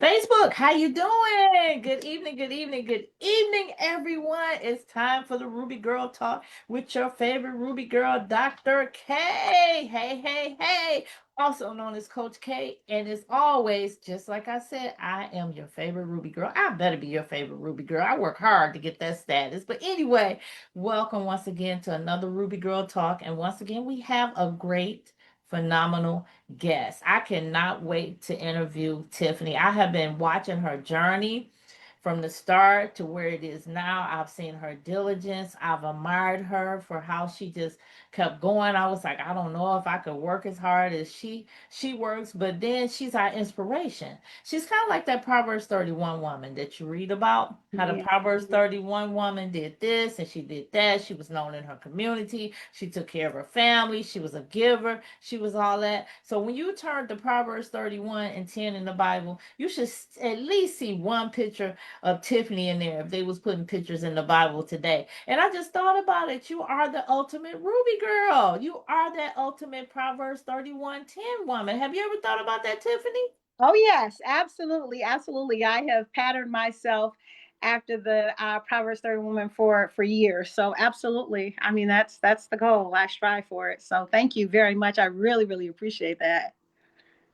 Facebook, how you doing? Good evening, good evening, good evening, everyone. It's time for the Ruby Girl Talk with your favorite Ruby Girl, Dr. K. Hey, hey, hey. Also known as Coach K. And as always, just like I said, I am your favorite Ruby Girl. I better be your favorite Ruby Girl. I work hard to get that status. But anyway, welcome once again to another Ruby Girl Talk. And once again, we have a great, phenomenal guest. I cannot wait to interview Tiffany. I have been watching her journey from the start to where it is now. I've seen her diligence. I've admired her for how she just kept going. I was like, I don't know if I could work as hard as she works, but then she's our inspiration. She's kind of like that Proverbs 31 woman that you read about. How the Yeah. Proverbs 31 woman did this and she did that. She was known in her community. She took care of her family. She was a giver. She was all that. So when you turn to Proverbs 31 and 10 in the Bible, you should at least see one picture of Tiffany in there if they was putting pictures in the Bible today. And I just thought about it. You are the ultimate Ruby girl. You are that ultimate Proverbs 31:10 woman. Have you ever thought about that, Tiffany? Oh, yes, absolutely. Absolutely. I have patterned myself after the Proverbs 30 woman for years. So absolutely. I mean, that's the goal. I strive for it. So thank you very much. I really, really appreciate that.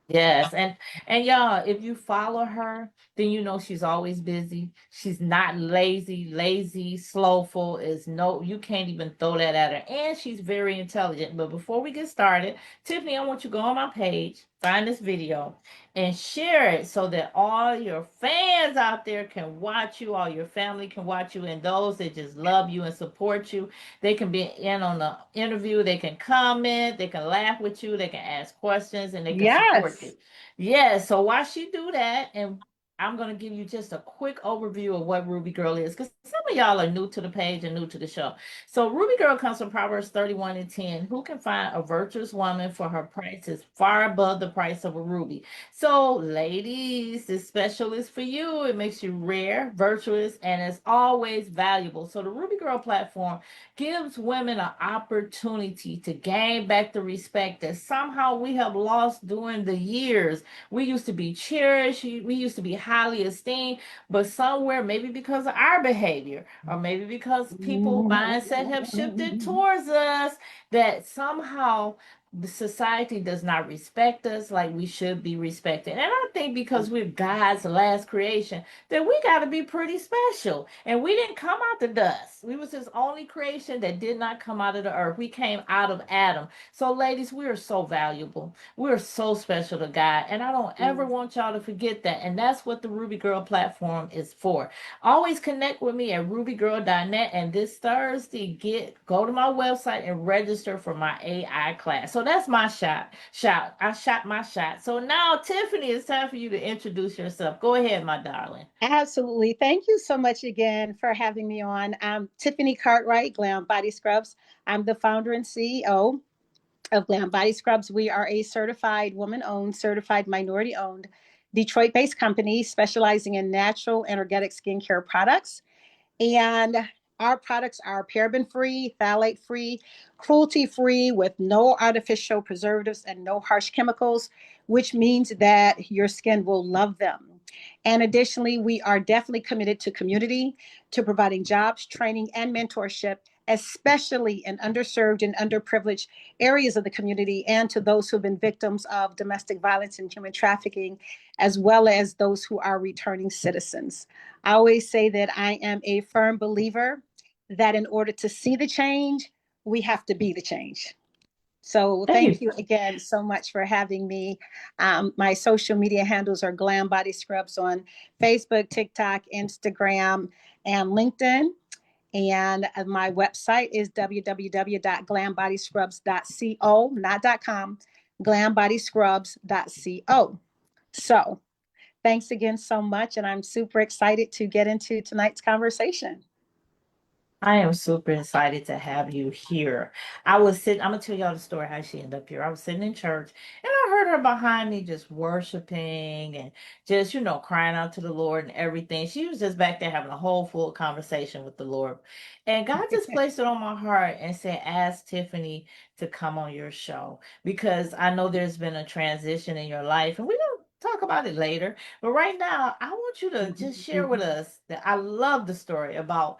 Yes, and y'all, if you follow her, then you know she's always busy. She's not lazy, slowful is no, you can't even throw that at her. And she's very intelligent. But before we get started, Tiffany, I want you to go on my page, find this video, and share it so that all your fans out there can watch you, all your family can watch you, and those that just love you and support you. They can be in on the interview. They can comment. They can laugh with you. They can ask questions and they can support you. Yes. Yeah. So while she do that, and I'm going to give you just a quick overview of what Ruby Girl is because some of y'all are new to the page and new to the show. So Ruby Girl comes from Proverbs 31 and 10. Who can find a virtuous woman for her price is far above the price of a ruby. So, ladies, this special is for you. It makes you rare, virtuous, and it's always valuable. So, the Ruby Girl platform gives women an opportunity to gain back the respect that somehow we have lost during the years. We used to be cherished, we used to be highly esteemed, but somewhere, maybe because of our behavior, or maybe because people mindset have shifted towards us, that somehow the society does not respect us like we should be respected. And I think because we're God's last creation, that we got to be pretty special. And we didn't come out the dust. We was his only creation that did not come out of the earth. We came out of Adam. So ladies, we are so valuable. We're so special to God. And I don't ever want y'all to forget that. And that's what the Ruby Girl platform is for. Always connect with me at rubygirl.net. And this Thursday, go to my website and register for my AI class. So that's my shot. I shot my shot. So now, Tiffany, it's time for you to introduce yourself. Go ahead, my darling. Absolutely. Thank you so much again for having me on. I'm Tiffany Cartwright, Glam Body Scrubs. I'm the founder and CEO of Glam Body Scrubs. We are a certified woman owned, certified minority owned, Detroit based company specializing in natural energetic skincare products. And our products are paraben free, phthalate free, cruelty free, with no artificial preservatives and no harsh chemicals, which means that your skin will love them. And additionally, we are definitely committed to community, to providing jobs, training, and mentorship, especially in underserved and underprivileged areas of the community, and to those who've been victims of domestic violence and human trafficking, as well as those who are returning citizens. I always say that I am a firm believer that in order to see the change, we have to be the change. So Thank thank you. you again so much for having me. My social media handles are Glam Body Scrubs on Facebook, TikTok, Instagram, and LinkedIn. And my website is www.glambodyscrubs.co, not .com, glambodyscrubs.co. So thanks again so much. And I'm super excited to get into tonight's conversation. I am super excited to have you here. I was sitting, I'm gonna tell y'all the story how she ended up here. I was sitting in church and I heard her behind me just worshiping and just, crying out to the Lord and everything. She was just back there having a whole full conversation with the Lord. And God just placed it on my heart and said, ask Tiffany to come on your show because I know there's been a transition in your life. And we don't talk about it later. But right now, I want you to just share with us that I love the story about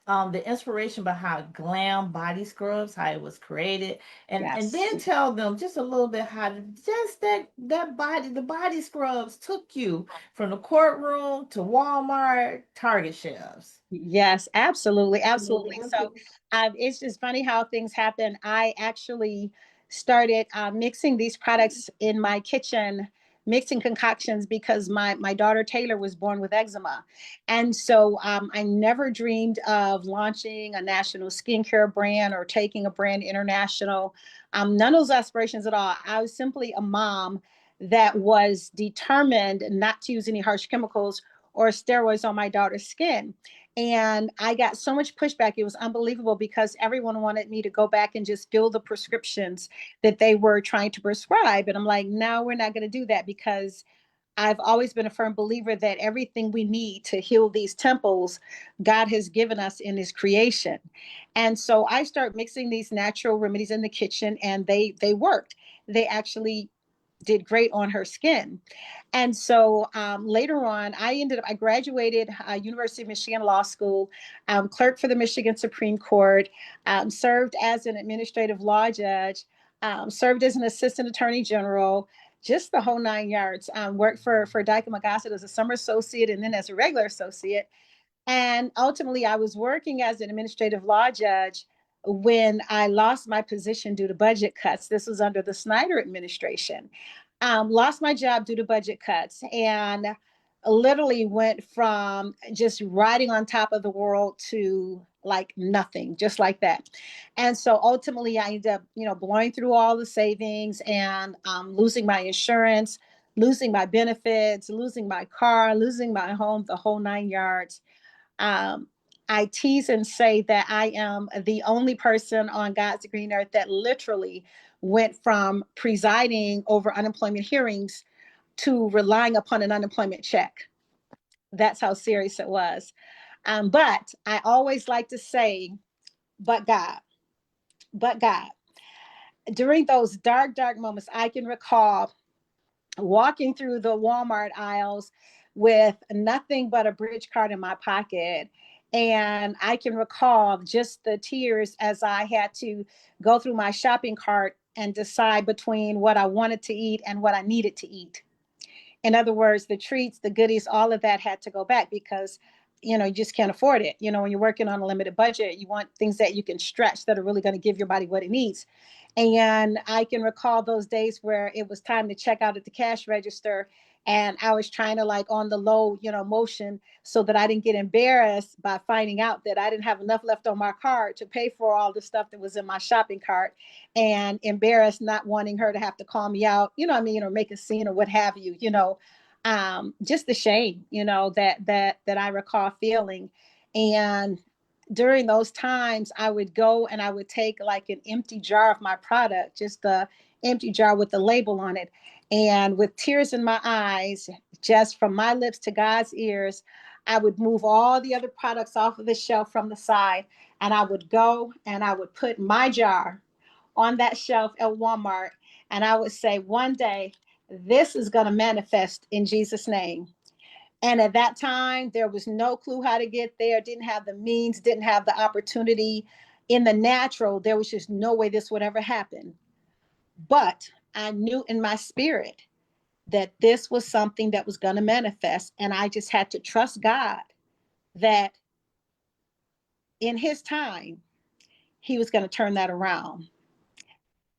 the inspiration behind Glam body scrubs, how it was created, and Yes. then tell them just a little bit how just the body scrubs took you from the courtroom to Walmart, Target shelves. Yes, absolutely, absolutely. So it's just funny how things happen. I actually started mixing these products in my kitchen, mixing concoctions because my daughter Taylor was born with eczema, and so I never dreamed of launching a national skincare brand or taking a brand international. None of those aspirations at all. I was simply a mom that was determined not to use any harsh chemicals or steroids on my daughter's skin. And I got so much pushback. It was unbelievable because everyone wanted me to go back and just fill the prescriptions that they were trying to prescribe. And I'm like, no, we're not going to do that because I've always been a firm believer that everything we need to heal these temples, God has given us in his creation. And so I start mixing these natural remedies in the kitchen and they worked. They actually did great on her skin. And so later on, I graduated University of Michigan Law School, clerked for the Michigan Supreme Court, served as an administrative law judge, served as an assistant attorney general, just the whole 9 yards. Worked for Dyke McGossett as a summer associate and then as a regular associate. And ultimately, I was working as an administrative law judge when I lost my position due to budget cuts. This was under the Snyder administration. Lost my job due to budget cuts and literally went from just riding on top of the world to like nothing, just like that. And so ultimately, I ended up, blowing through all the savings and losing my insurance, losing my benefits, losing my car, losing my home, the whole 9 yards. um, I tease and say that I am the only person on God's green earth that literally went from presiding over unemployment hearings to relying upon an unemployment check. That's how serious it was. But I always like to say, but God, but God. During those dark, dark moments, I can recall walking through the Walmart aisles with nothing but a bridge card in my pocket. And I can recall just the tears as I had to go through my shopping cart and decide between what I wanted to eat and what I needed to eat. In other words, the treats, the goodies, all of that had to go back because you just can't afford it. When you're working on a limited budget, you want things that you can stretch that are really going to give your body what it needs. And I can recall those days where it was time to check out at the cash register and I was trying to like on the low, motion so that I didn't get embarrassed by finding out that I didn't have enough left on my card to pay for all the stuff that was in my shopping cart and embarrassed not wanting her to have to call me out, or make a scene or what have you, just the shame, that I recall feeling. And during those times, I would go and I would take like an empty jar of my product, just the empty jar with the label on it. And with tears in my eyes, just from my lips to God's ears, I would move all the other products off of the shelf from the side. And I would go and I would put my jar on that shelf at Walmart. And I would say, one day, this is going to manifest in Jesus' name. And at that time, there was no clue how to get there, didn't have the means, didn't have the opportunity. In the natural, there was just no way this would ever happen. But I knew in my spirit that this was something that was going to manifest. And I just had to trust God that in his time, he was going to turn that around.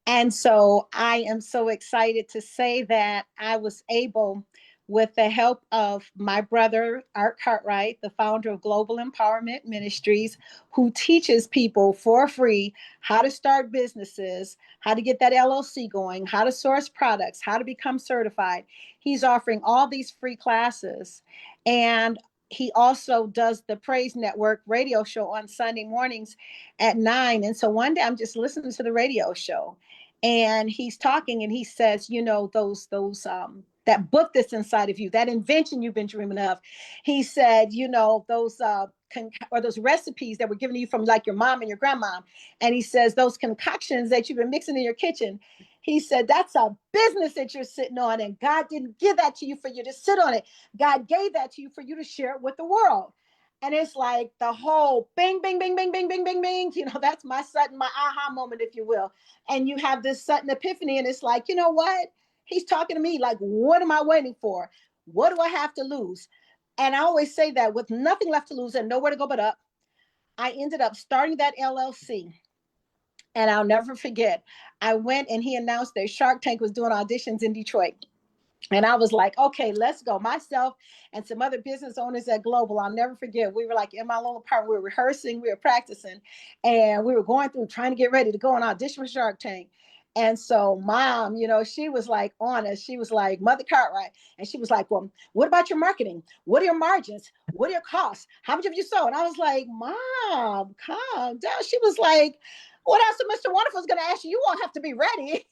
And so I am so excited to say that I was able, with the help of my brother, Art Cartwright, the founder of Global Empowerment Ministries, who teaches people for free how to start businesses, how to get that LLC going, how to source products, how to become certified. He's offering all these free classes. And he also does the Praise Network radio show on Sunday mornings at 9. And so one day I'm just listening to the radio show and he's talking and he says, those that book that's inside of you, that invention you've been dreaming of. He said, those or those recipes that were given to you from like your mom and your grandmom. And he says, those concoctions that you've been mixing in your kitchen, he said, that's a business that you're sitting on. And God didn't give that to you for you to sit on it. God gave that to you for you to share it with the world. And it's like the whole bing, bing, bing, bing, bing, bing, bing, bing. You know, that's my sudden, my aha moment, if you will. And you have this sudden epiphany. And it's like, you know what? He's talking to me like, what am I waiting for? What do I have to lose? And I always say that with nothing left to lose and nowhere to go but up, I ended up starting that LLC. And I'll never forget, I went and he announced that Shark Tank was doing auditions in Detroit. And I was like, okay, let's go. Myself and some other business owners at Global, I'll never forget. We were like in my little apartment, we were rehearsing, we were practicing, and we were going through trying to get ready to go on audition for Shark Tank. And so mom, you know, she was like on us. She was like, Mother Cartwright. And she was like, well, what about your marketing? What are your margins? What are your costs? How much have you sold? And I was like, Mom, calm down. She was like, what else Mr. Wonderful is going to ask you? You won't have to be ready.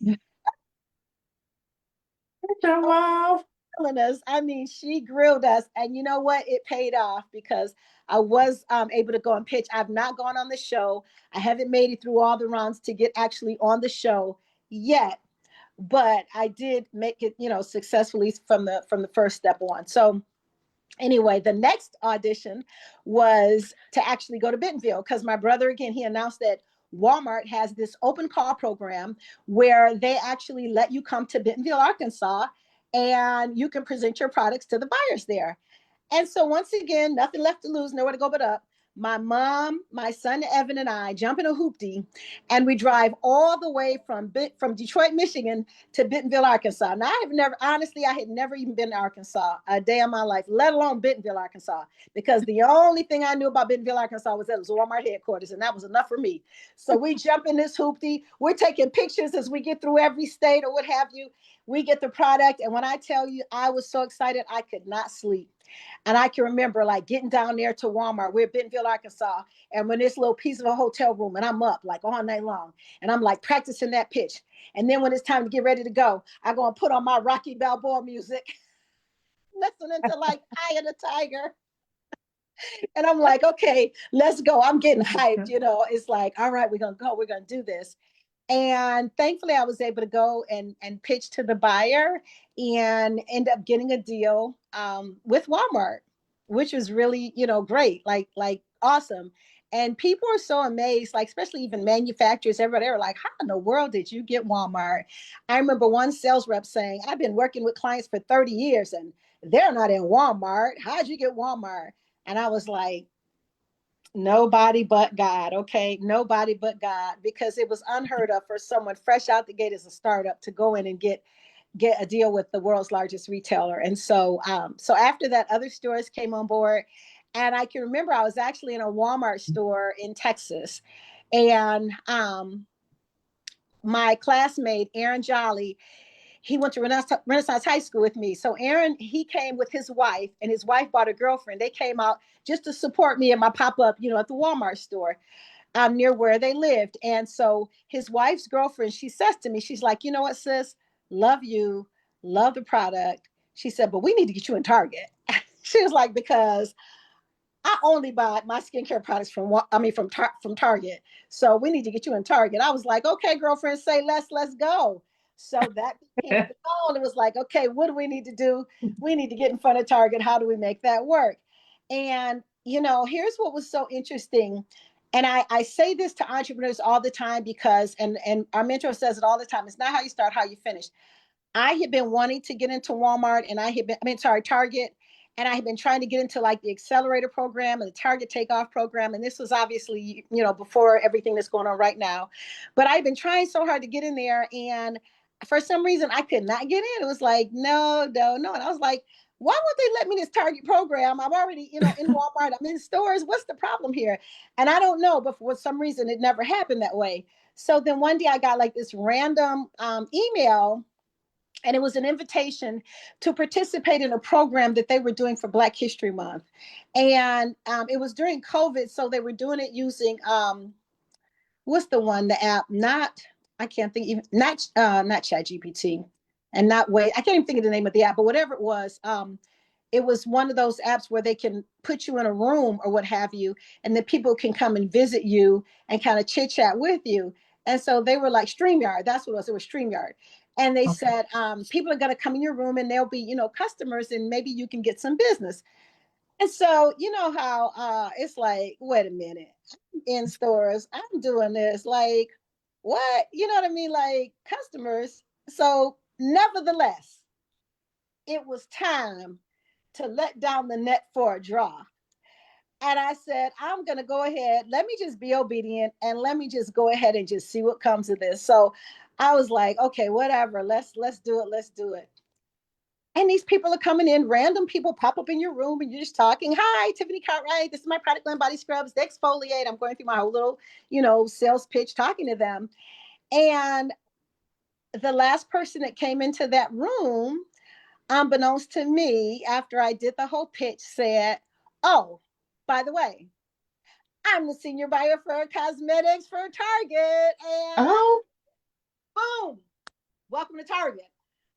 Wow. Us. I mean, she grilled us, and you know what? It paid off because I was able to go and pitch. I've not gone on the show. I haven't made it through all the rounds to get actually on the show yet, but I did make it, you know, successfully from the first step on. So anyway, the next audition was to actually go to Bentonville because my brother, again, he announced that Walmart has this open call program where they actually let you come to Bentonville, Arkansas, and you can present your products to the buyers there. And so once again, nothing left to lose, nowhere to go but up. My mom, my son Evan, and I jump in a hoopty, and we drive all the way from Detroit, Michigan, to Bentonville, Arkansas. Now I have never, honestly, I had never even been to Arkansas a day in my life, let alone Bentonville, Arkansas, because the only thing I knew about Bentonville, Arkansas was that it was Walmart headquarters, and that was enough for me. So we jump in this hoopty. We're taking pictures as we get through every state or what have you. We get the product, and when I tell you, I was so excited, I could not sleep. And I can remember like getting down there to Walmart. We're in Bentonville, Arkansas. And when this little piece of a hotel room, and I'm up like all night long. And I'm like practicing that pitch. And then when it's time to get ready to go, I go and put on my Rocky Balboa music, listening to like Eye of the Tiger. And I'm like, okay, let's go. I'm getting hyped. You know, it's like, all right, we're going to go. We're going to do this. And thankfully, I was able to go and pitch to the buyer and end up getting a deal with Walmart, which was really, you know, great, like awesome. And people are so amazed, like especially even manufacturers, everybody are like, how in the world did you get Walmart? I remember one sales rep saying, I've been working with clients for 30 years and they're not in Walmart. How'd you get Walmart? And I was like, nobody but God, okay? Nobody but God, because it was unheard of for someone fresh out the gate as a startup to go in and get a deal with the world's largest retailer. And so, so after that, other stores came on board, and I can remember I was actually in a Walmart store in Texas, and my classmate Aaron Jolly, he went to Renaissance High School with me. So Aaron, he came with his wife, and his wife brought a girlfriend. They came out just to support me in my pop-up, you know, at the Walmart store near where they lived. And so his wife's girlfriend, she says to me, she's like, you know what, sis, love you, love the product. She said, but we need to get you in Target. She was like, because I only buy my skincare products from Target. So we need to get you in Target. I was like, okay, girlfriend, say let's go. So that became the goal. It was like, okay, what do we need to do? We need to get in front of Target. How do we make that work? And you know, here's what was so interesting. And I say this to entrepreneurs all the time because, and our mentor says it all the time, it's not how you start, how you finish. I had been wanting to get into Walmart and Target. And I had been trying to get into like the accelerator program and the Target takeoff program. And this was obviously, you know, before everything that's going on right now. But I've been trying so hard to get in there. And for some reason, I could not get in. It was like, no, no, no. And I was like, why would they let me this Target program? I'm already, you know, in Walmart. I'm in stores. What's the problem here? And I don't know, but for some reason, it never happened that way. So then one day I got like this random email, and it was an invitation to participate in a program that they were doing for Black History Month. And it was during COVID, so they were doing it using what's the one, the app, not, I can't think even, not ChatGPT and not wait, I can't even think of the name of the app, but whatever it was, it was one of those apps where they can put you in a room or what have you, and the people can come and visit you and kind of chit chat with you. And so they were like StreamYard. That's what it was. It was StreamYard. And they Okay. said, people are going to come in your room and they'll be, customers, and maybe you can get some business. And so, you know how it's like, wait a minute, I'm in stores, I'm doing this. Like, what? You know what I mean? Like, customers. So, nevertheless, it was time to let down the net for a draw. And I said, I'm going to go ahead. Let me just be obedient and let me just go ahead and just see what comes of this. So I was like, okay, whatever. Let's do it. Let's do it. And these people are coming in, random people pop up in your room and you're just talking. Hi, Tiffany Cartwright. This is my product line, body scrubs, they exfoliate. I'm going through my whole little, sales pitch talking to them. And the last person that came into that room, unbeknownst to me, after I did the whole pitch, said, oh, by the way, I'm the senior buyer for cosmetics for Target. And Oh, boom, welcome to Target.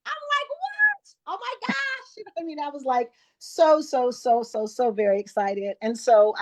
I'm like, what? Oh my gosh. You know what I mean? I was like so very excited. And so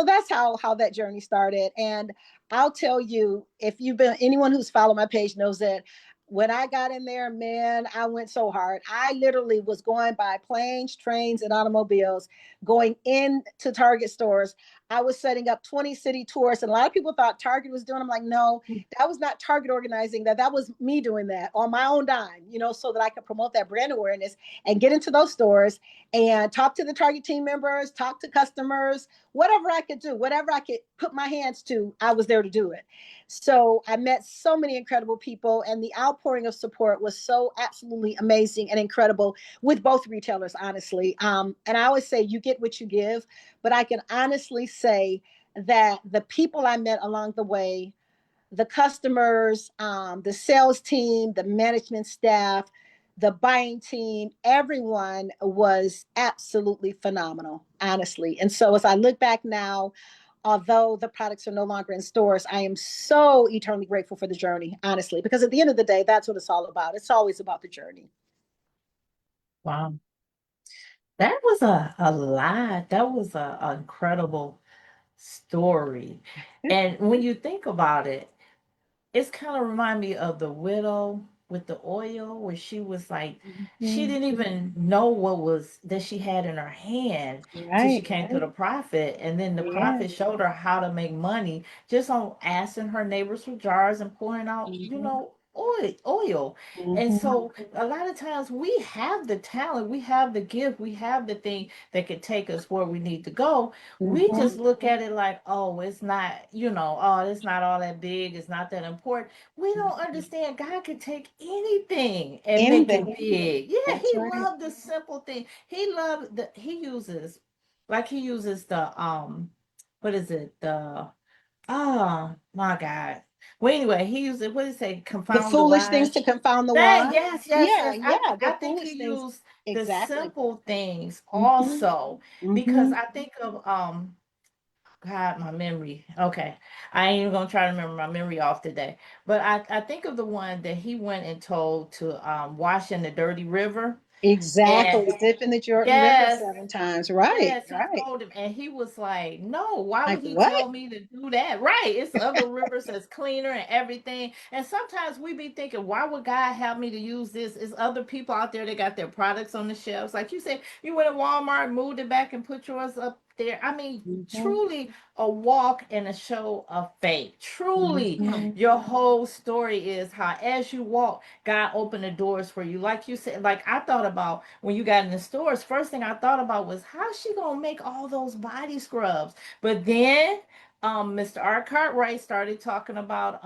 that's how that journey started. And I'll tell you, if you've been anyone who's followed my page knows that when I got in there, man, I went so hard. I literally was going by planes, trains, and automobiles, going into Target stores. I was setting up 20 city tours. And a lot of people thought Target was doing. I'm like, no, that was not Target organizing that. That was me doing that on my own dime, so that I could promote that brand awareness and get into those stores and talk to the Target team members, talk to customers, whatever I could do, whatever I could put my hands to, I was there to do it. So I met so many incredible people, and the outpouring of support was so absolutely amazing and incredible with both retailers, honestly. And I always say you get what you give, but I can honestly say that the people I met along the way, the customers, the sales team, the management staff, the buying team, everyone was absolutely phenomenal, honestly. And so as I look back now, although the products are no longer in stores, I am so eternally grateful for the journey, honestly, because at the end of the day, that's what it's all about. It's always about the journey. wow. That was a lot. That was a incredible story. And when you think about it, it's kind of remind me of the widow with the oil, where she was like, she Mhm. didn't even know what was that she had in her hand till she Right. came to the prophet, and then the Yeah. prophet showed her how to make money just on asking her neighbors for jars and pouring out, Mhm. oil. And Mhm. so a lot of times we have the talent, we have the gift, we have the thing that could take us where we need to go. We just Mhm. look at it like, oh, it's not, oh, it's not all that big, it's not that important. We don't understand God can take anything and make it Anything. big. Yeah, That's he right. loved the simple thing. He loved he uses the what is it? The oh my God. Well, anyway, he uses, what did he say? The Confound the foolish things wise. to confound the That, wise. yes, yes, Yeah, yes. yeah, I the think he foolish things. used the Exactly. simple things Mm-hmm. also, because Mm-hmm. I think of God, my memory. Okay. I ain't even gonna try to remember my memory off today. But I think of the one that he went and told to wash in the dirty river. And Exactly. Dip in the Jordan River yes, 7 times. Right, yes, he right. told him, and he was like, "No, why would Like he what? tell me to do that?" Right? It's other rivers that's cleaner and everything. And sometimes we be thinking, "Why would God have me to use this?" It's other people out there that got their products on the shelves. Like you said, you went to Walmart, moved it back, and put yours up there. I mean, Mm-hmm. truly a walk and a show of faith. Truly, Mm-hmm. your whole story is how, as you walk, God opened the doors for you. Like you said, like I thought about when you got in the stores, first thing I thought about was how's she gonna make all those body scrubs? But then Mr. R. Cartwright started talking about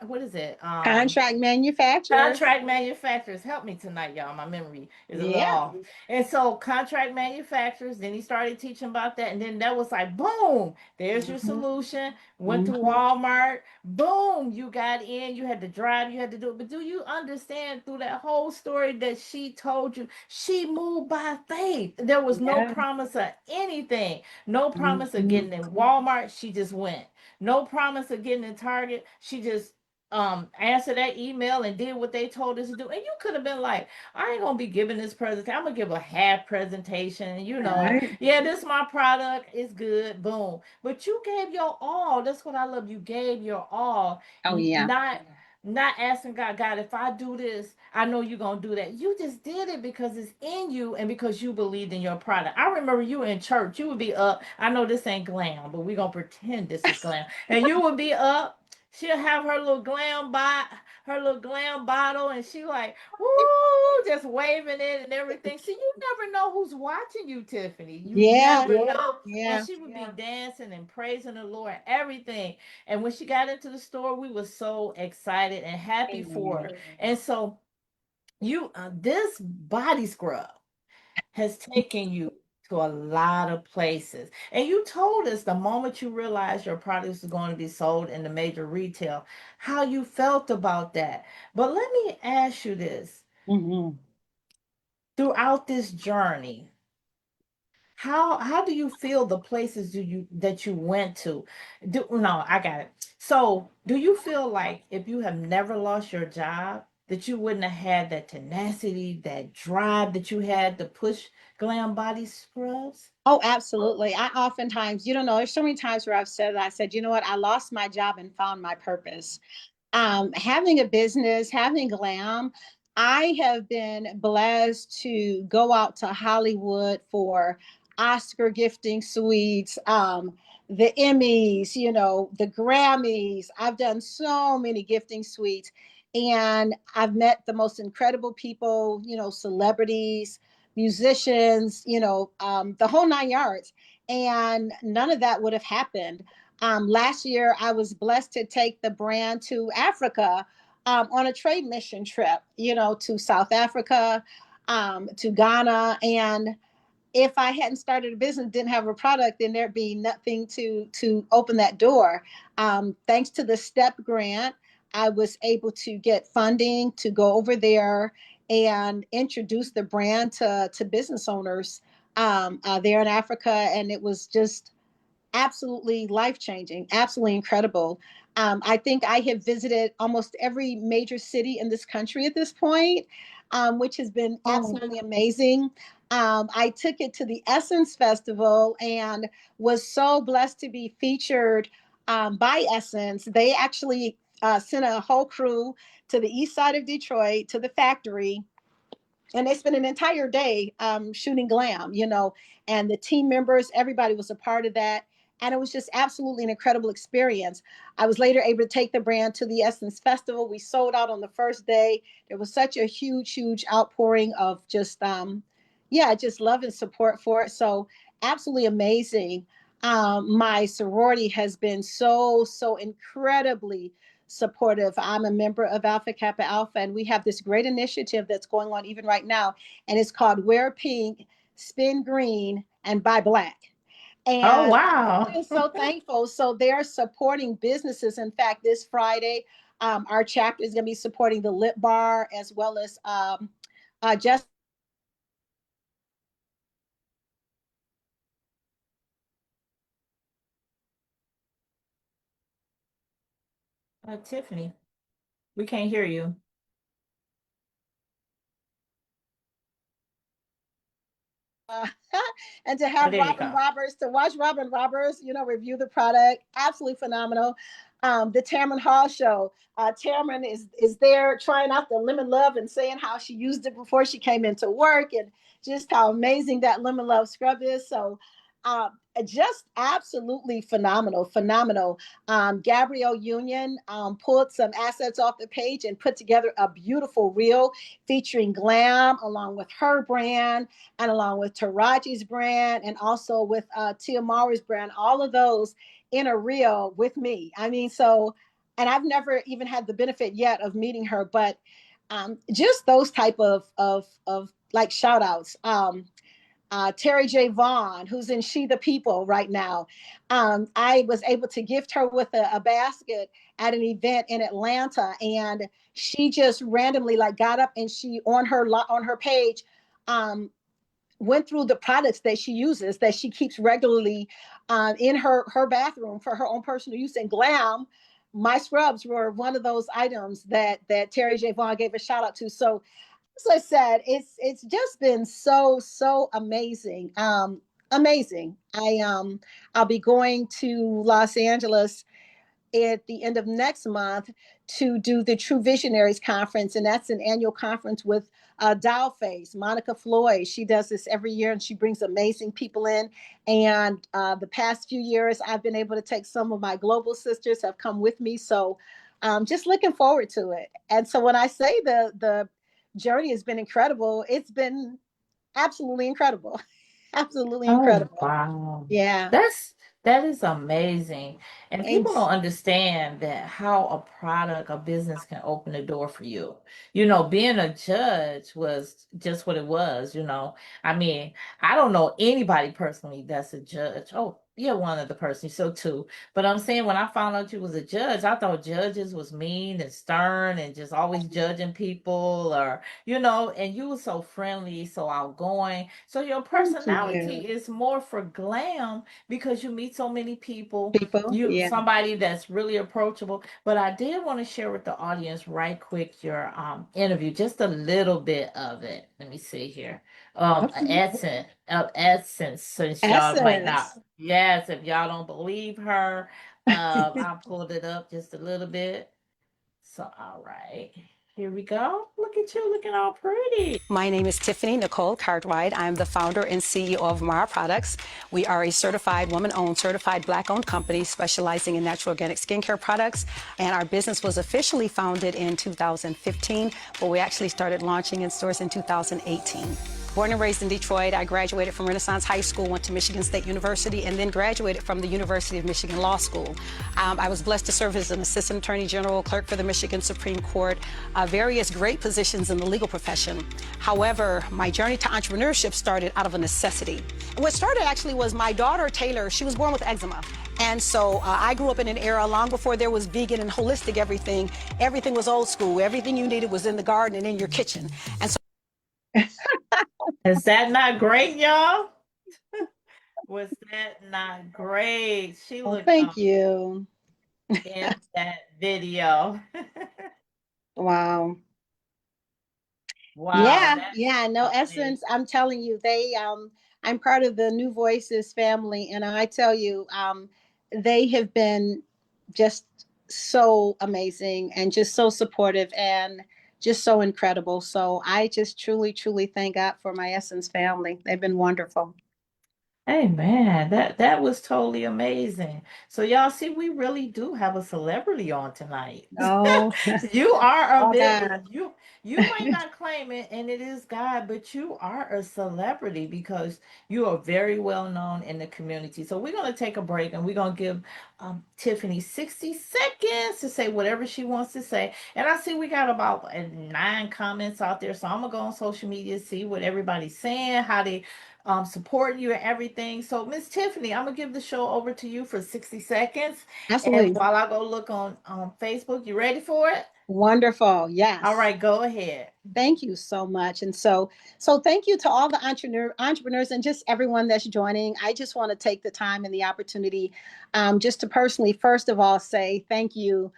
what is it? Contract manufacturers. Contract manufacturers. Help me tonight, y'all. My memory is a little Yeah. off. And so contract manufacturers, then he started teaching about that. And then that was like, boom, there's your Mm-hmm. solution. Went to Mm-hmm. Walmart. Boom, you got in. You had to drive. You had to do it. But do you understand through that whole story that she told you, she moved by faith. There was no Yeah. promise of anything. No promise of Mm-hmm. getting in Walmart. She just went. No promise of getting in Target. She just answer that email and did what they told us to do. And you could have been like, I ain't gonna be giving this presentation. I'm gonna give a half presentation, Right. yeah, this is my product, it's good, boom. But you gave your all. That's what I love. You gave your all, Oh yeah. not asking God, if I do this, I know you're gonna do that. You just did it because it's in you and because you believed in your product. I remember you in church, you would be up. I know this ain't glam, but we're gonna pretend this is glam. And you would be up. She'll have her little glam bottle, and she like, woo, just waving it and everything. See, you never know who's watching you, Tiffany. You Yeah. never know. And Yeah. she would be dancing and praising the Lord and everything. And when she got into the store, we were so excited and happy for Amen. her. And so you, this body scrub has taken you to a lot of places. And you told us the moment you realized your products was going to be sold in the major retail, how you felt about that. But let me ask you this. Hmm. Throughout this journey, how do you feel the places do you that you went to? No, I got it. So, do you feel like if you have never lost your job, that you wouldn't have had that tenacity, that drive that you had to push Glam Body Scrubs? Oh, absolutely. I oftentimes, you don't know, there's so many times where I've said that I said, you know what, I lost my job and found my purpose. Having a business, having glam, I have been blessed to go out to Hollywood for Oscar gifting suites, the Emmys, the Grammys. I've done so many gifting suites, and I've met the most incredible people, celebrities, musicians, the whole nine yards. And none of that would have happened. Last year, I was blessed to take the brand to Africa on a trade mission trip, to South Africa, to Ghana. And if I hadn't started a business, didn't have a product, then there'd be nothing to open that door. Thanks to the STEP grant, I was able to get funding to go over there and introduce the brand to business owners there in Africa. And it was just absolutely life changing, absolutely incredible. I think I have visited almost every major city in this country at this point, which has been Oh, absolutely amazing. I took it to the Essence Festival and was so blessed to be featured by Essence. They actually sent a whole crew to the east side of Detroit to the factory, and they spent an entire day shooting glam, and the team members, everybody was a part of that. And it was just absolutely an incredible experience. I was later able to take the brand to the Essence Festival. We sold out on the first day. There was such a huge, huge outpouring of just, yeah, just love and support for it. So absolutely amazing. My sorority has been so, so incredibly supportive. I'm a member of Alpha Kappa Alpha, and we have this great initiative that's going on even right now, and it's called Wear Pink, Spin Green, and Buy Black. oh And wow. I'm so thankful. So they're supporting businesses. In fact, this Friday, our chapter is going to be supporting the Lip Bar as well as just Tiffany, we can't hear you. uh, and to Oh, have there you Robin go. Roberts, to watch Robin Roberts, review the product, absolutely phenomenal. The Tamron Hall show. Tamron is there trying out the lemon love and saying how she used it before she came into work, and just how amazing that lemon love scrub is. So uh, just absolutely phenomenal, phenomenal. Gabrielle Union pulled some assets off the page and put together a beautiful reel featuring Glam along with her brand and along with Taraji's brand and also with Tia Mowry's brand, all of those in a reel with me. I mean, so, and I've never even had the benefit yet of meeting her, but just those type of like shout outs. Terry J. Vaughn, who's in She the People right now. I was able to gift her with a basket at an event in Atlanta, and she just randomly like got up and she on her page went through the products that she uses that she keeps regularly in her bathroom for her own personal use. And Glam my scrubs were one of those items that Terry J. Vaughn gave a shout out to. So as I said, it's just been so amazing. Amazing. I'll be going to Los Angeles at the end of next month to do the True Visionaries Conference, and that's an annual conference with Dow Face, Monica Floyd. She does this every year, and she brings amazing people in. And the past few years, I've been able to take some of my global sisters have come with me, so just looking forward to it. And so when I say the journey has been incredible, it's been absolutely incredible, absolutely Oh, incredible. wow. Yeah, That is amazing. And and people don't understand that how a product, a business can open the door for you. You know, being a judge was just what it was, you know. I mean, I don't know anybody personally that's a judge. Oh, you're one of the persons, so too. But I'm saying when I found out you was a judge, I thought judges was mean and stern and just always judging people or you know, and you were so friendly, so outgoing. So your thank personality you, is more for glam because you meet so many people. people. You Yeah, somebody that's really approachable. But I did want to share with the audience right quick your interview, just a little bit of it. Let me see here. okay. Essence, since y'all might not. Essence. Yes, if y'all don't believe her, I pulled it up just a little bit. So all right. Here we go. Look at you looking all pretty. My name is Tiffany Nicole Cartwright. I'm the founder and CEO of Amarra Products. We are a certified woman-owned, certified black-owned company specializing in natural organic skincare products. And our business was officially founded in 2015, but we actually started launching in stores in 2018. Born and raised in Detroit, I graduated from Renaissance High School, went to Michigan State University, and then graduated from the University of Michigan Law School. I was blessed to serve as an assistant attorney general, clerk for the Michigan Supreme Court, various great positions in the legal profession. However, my journey to entrepreneurship started out of a necessity. What started actually was my daughter, Taylor, she was born with eczema. And so I grew up in an era long before there was vegan and holistic everything. Everything was old school. Everything you needed was in the garden and in your kitchen. And so Is that not great, y'all? Was that not great? She Oh, looked thank you. in that video. Wow. Wow, Yeah, yeah, no, that's Essence, amazing. I'm telling you, I'm part of the New Voices family, and I tell you, they have been just so amazing and just so supportive and just so incredible. So I just truly thank God for my Essence family. They've been wonderful. Hey man, that was totally amazing. So y'all see, we really do have a celebrity on tonight. Oh, You are a oh bit God. you might not claim it, and it is God, but you are a celebrity because you are very well known in the community. So we're gonna take a break and we're gonna give Tiffany 60 seconds to say whatever she wants to say. And I see we got about 9 comments out there, so I'm gonna go on social media, see what everybody's saying, how they supporting you and everything. So, Miss Tiffany, I'm gonna give the show over to you for 60 seconds. And Absolutely. while I go look on Facebook, you ready for it? Wonderful. All Yes. right, go ahead. Thank you so much. And so thank you to all the entrepreneurs and just everyone that's joining. I just want to take the time and the opportunity just to personally, first of all, say thank you.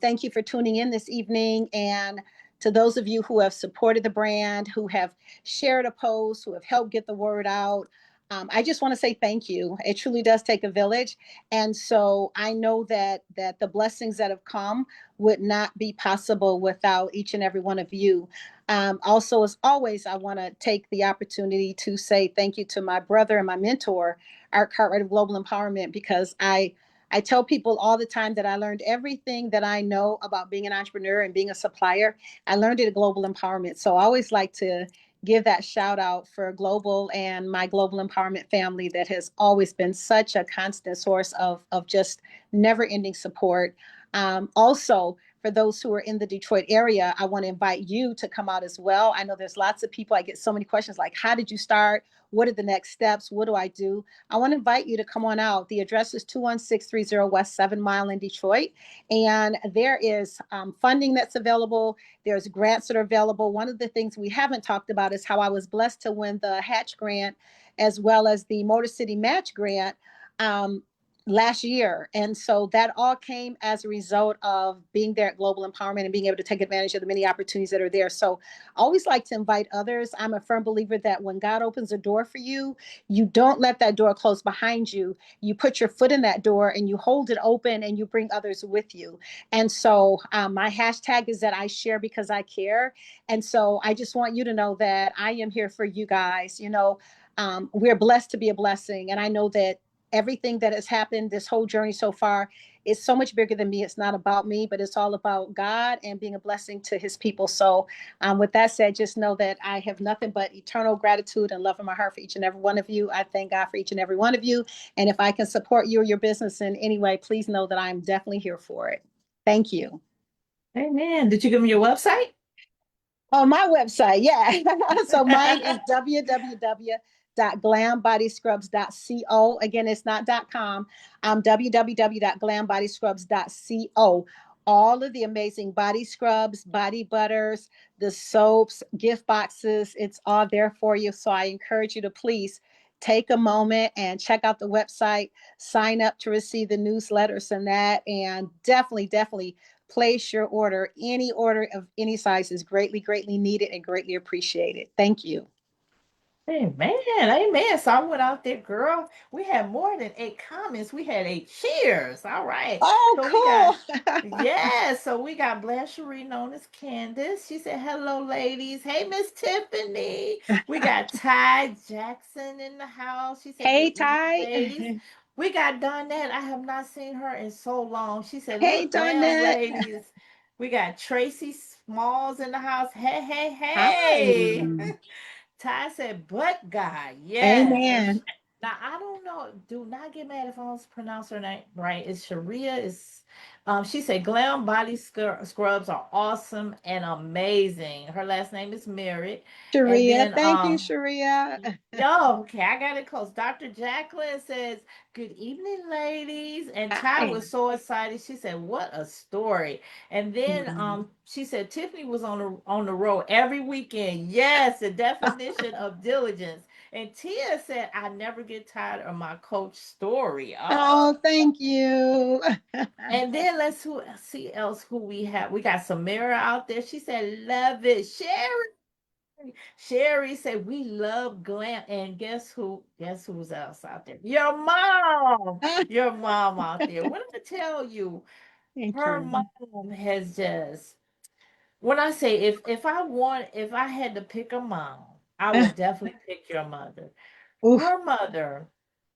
Thank you for tuning in this evening. And to those of you who have supported the brand, who have shared a post, who have helped get the word out. I just want to say thank you. It truly does take a village. And so I know that the blessings that have come would not be possible without each and every one of you. Also, as always, I want to take the opportunity to say thank you to my brother and my mentor, Art Cartwright of Global Empowerment, because I tell people all the time that I learned everything that I know about being an entrepreneur and being a supplier. I learned it at Global Empowerment. So I always like to give that shout out for Global and my Global Empowerment family that has always been such a constant source of just never ending support. Also, for those who are in the Detroit area, I want to invite you to come out as well. I know there's lots of people. I get so many questions like, how did you start? What are the next steps? What do I do? I want to invite you to come on out. The address is 21630 West 7 Mile in Detroit. And there is funding that's available. There's grants that are available. One of the things we haven't talked about is how I was blessed to win the Hatch grant as well as the Motor City Match grant. Um, last year. And so that all came as a result of being there at Global Empowerment and being able to take advantage of the many opportunities that are there. So I always like to invite others. I'm a firm believer that when God opens a door for you, you don't let that door close behind you. You put your foot in that door and you hold it open and you bring others with you. And so my hashtag is that I share because I care. And so I just want you to know that I am here for you guys. We're blessed to be a blessing. And I know that everything that has happened, this whole journey so far, is so much bigger than me. It's not about me, but it's all about God and being a blessing to his people. So with that said, just know that I have nothing but eternal gratitude and love in my heart for each and every one of you. I thank God for each and every one of you. And if I can support you or your business in any way, please know that I'm definitely here for it. Thank you. Amen. Did you give me your website? On my website, yeah. So mine is www.glambodyscrubs.co. Again, it's not .com. www.glambodyscrubs.co. All of the amazing body scrubs, body butters, the soaps, gift boxes, it's all there for you. So I encourage you to please take a moment and check out the website, sign up to receive the newsletters and that, and definitely place your order. Any order of any size is greatly, greatly needed and greatly appreciated. Thank you. Amen. Amen. So I went out there, girl. We had more than 8 comments. We had 8 cheers. All right. Oh, So we got, cool. yeah. So we got Blancherie, known as Candace. She said, hello, ladies. Hey, Miss Tiffany. We got Ty Jackson in the house. She said, Hey, good evening, Ty. ladies. We got Donette. I have not seen her in so long. She said, Hey, look, glam Donette. ladies. We got Tracy Smalls in the house. Hey, hey, hey. Hi. Ty said, but God, yes. And Amen. now I don't know. Do not get mad if I don't pronounce her name right. It's Sharia. She said, Glam body scrubs are awesome and amazing. Her last name is Merritt. And Sharia. then Thank you, Sharia. yo, okay, I got it close. Dr. Jacqueline says, good evening, ladies. And Ty Hi. was so excited. She said, what a story. And then Mhm. she said Tiffany was on the road every weekend. Yes, the definition of diligence. And Tia said, I never get tired of my coach story. Oh, Oh, thank you. and then see else who we have. We got Samira out there. She said, love it. Sherry said, we love glam. And guess who? Guess who's else out there? Your mom. Your mom out there. When I tell you, Thank her you. mom has just, when I say if I had to pick a mom, I would definitely pick your mother. Oof, Her mother,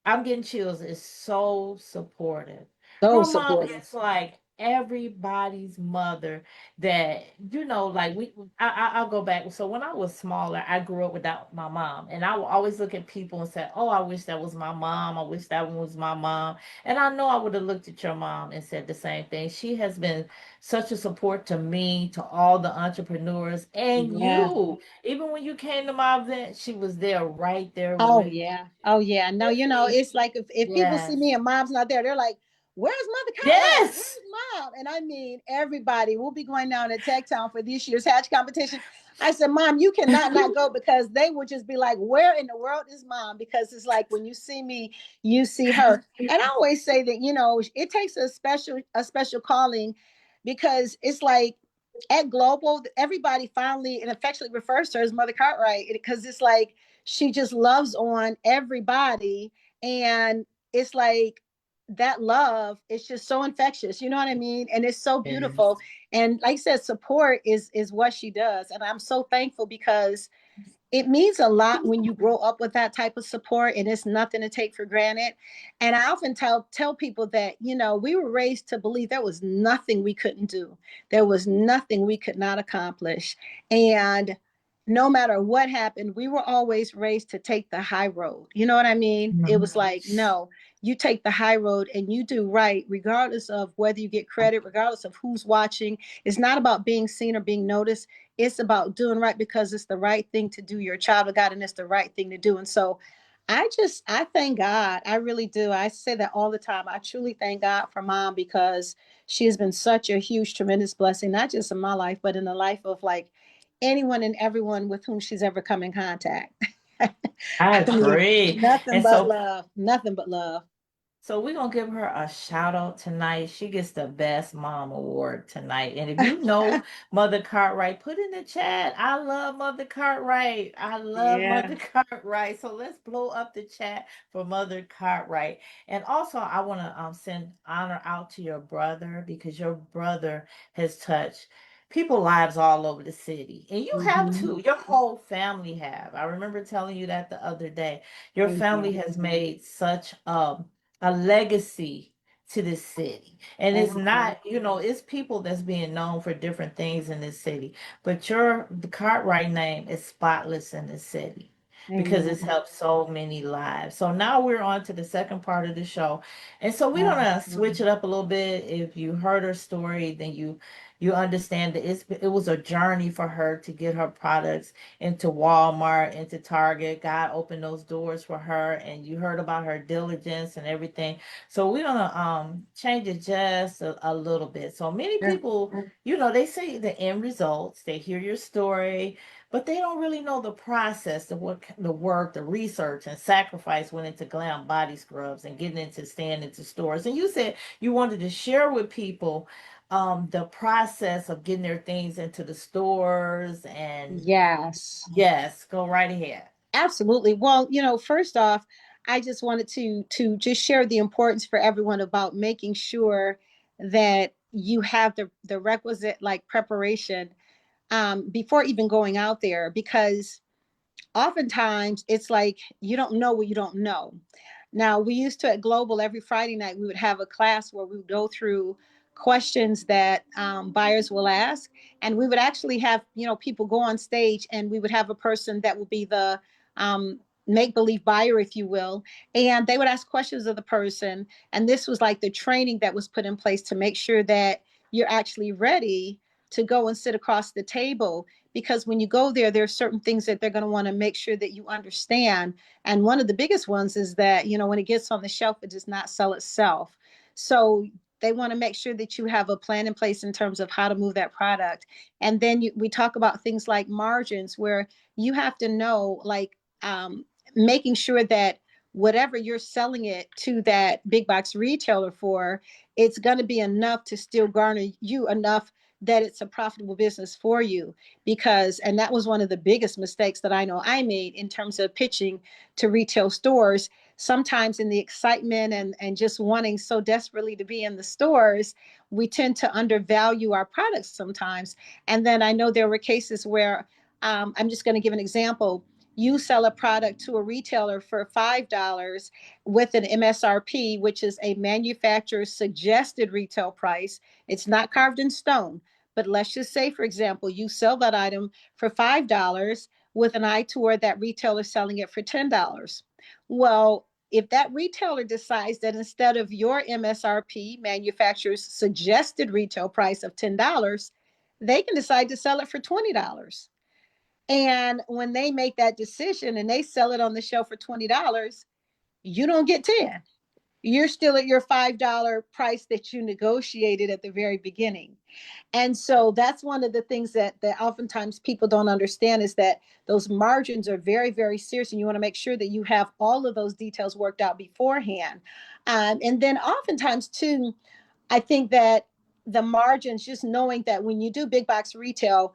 I'm getting chills, is so supportive. so Her mom supportive. is like everybody's mother that, like I'll go back. So when I was smaller, I grew up without my mom. And I would always look at people and say, oh, I wish that was my mom. I wish that one was my mom. And I know I would have looked at your mom and said the same thing. She has been such a support to me, to all the entrepreneurs, and Yeah. you. Even when you came to my event, she was there right there Oh with yeah. Oh yeah. No, me. it's like if people see Yes. me and mom's not there, they're like, "Where's Mother Cartwright? Yes. Where's mom?" And I mean, everybody will be going down to Tech Town for this year's hatch competition. I said, "Mom, you cannot not go because they would just be like, where in the world is mom?" Because it's like when you see me, you see her. And I always say that it takes a special calling because it's like at Global, everybody finally and affectionately refers to her as Mother Cartwright because it's like she just loves on everybody, and it's like that love is just so infectious, you know what I mean, and it's so beautiful. And like I said, support is what she does, and I'm so thankful because it means a lot when you grow up with that type of support, and it's nothing to take for granted. And I often tell people that we were raised to believe there was nothing we couldn't do, there was nothing we could not accomplish. And no matter what happened, we were always raised to take the high road, you know what I mean. It Mhm. was like, no, you take the high road and you do right regardless of whether you get credit, regardless of who's watching. It's not about being seen or being noticed. It's about doing right because it's the right thing to do. You're a child of God and it's the right thing to do. And so I thank God. I really do. I say that all the time. I truly thank God for mom because she has been such a huge, tremendous blessing, not just in my life, but in the life of like anyone and everyone with whom she's ever come in contact. I I mean, agree. nothing And but so love, nothing but love. So we're gonna give her a shout out tonight. She gets the best mom award tonight. And if you know Mother Cartwright, put in the chat. I love Mother Cartwright. I love Yeah. Mother Cartwright. So let's blow up the chat for Mother Cartwright. And also I want to send honor out to your brother because your brother has touched people lives all over the city. And you have Mhm. too. Your whole family have. I remember telling you that the other day. Your Thank family you. has made such a legacy to this city. And it's Thank you. not, it's people that's being known for different things in this city. But the Cartwright name is spotless in this city because it's Amen. helped so many lives. So now we're on to the second part of the show. And so we're Yeah. gonna switch it up a little bit. If you heard her story, then you understand that it was a journey for her to get her products into Walmart, into Target. God opened those doors for her, and you heard about her diligence and everything. So we're gonna change it just a little bit. So many Yeah. people, they say the end results, they hear your story, but they don't really know the process, the work, the research and sacrifice went into Glam body scrubs and getting into staying into stores. And you said you wanted to share with people the process of getting their things into the stores and Yes. yes, go right ahead. Absolutely. Well, first off, I just wanted to just share the importance for everyone about making sure that you have the requisite like preparation before even going out there, because oftentimes it's like you don't know what you don't know. Now, we used to at Global every Friday night, we would have a class where we would go through questions that buyers will ask. And we would actually have, people go on stage and we would have a person that would be the make believe buyer, if you will. And they would ask questions of the person. And this was like the training that was put in place to make sure that you're actually ready to go and sit across the table, because when you go there, there are certain things that they're going to want to make sure that you understand. And one of the biggest ones is that, when it gets on the shelf, it does not sell itself. So they want to make sure that you have a plan in place in terms of how to move that product. And then we talk about things like margins, where you have to know, like, making sure that whatever you're selling it to that big box retailer for, it's going to be enough to still garner you enough that it's a profitable business for you. Because, and that was one of the biggest mistakes that I know I made in terms of pitching to retail stores. Sometimes in the excitement and just wanting so desperately to be in the stores, we tend to undervalue our products sometimes. And then I know there were cases where, I'm just going to give an example. You sell a product to a retailer for $5 with an MSRP, which is a manufacturer's suggested retail price. It's not carved in stone. But let's just say, for example, you sell that item for $5 with an eye toward that retailer selling it for $10. Well, if that retailer decides that instead of your MSRP, manufacturer's suggested retail price of $10, they can decide to sell it for $20. And when they make that decision and they sell it on the shelf for $20, you don't get 10. You're still at your $5 price that you negotiated at the very beginning. And so that's one of the things that oftentimes people don't understand, is that those margins are very, very serious, and you want to make sure that you have all of those details worked out beforehand. And then oftentimes too, I think that the margins, just knowing that when you do big box retail,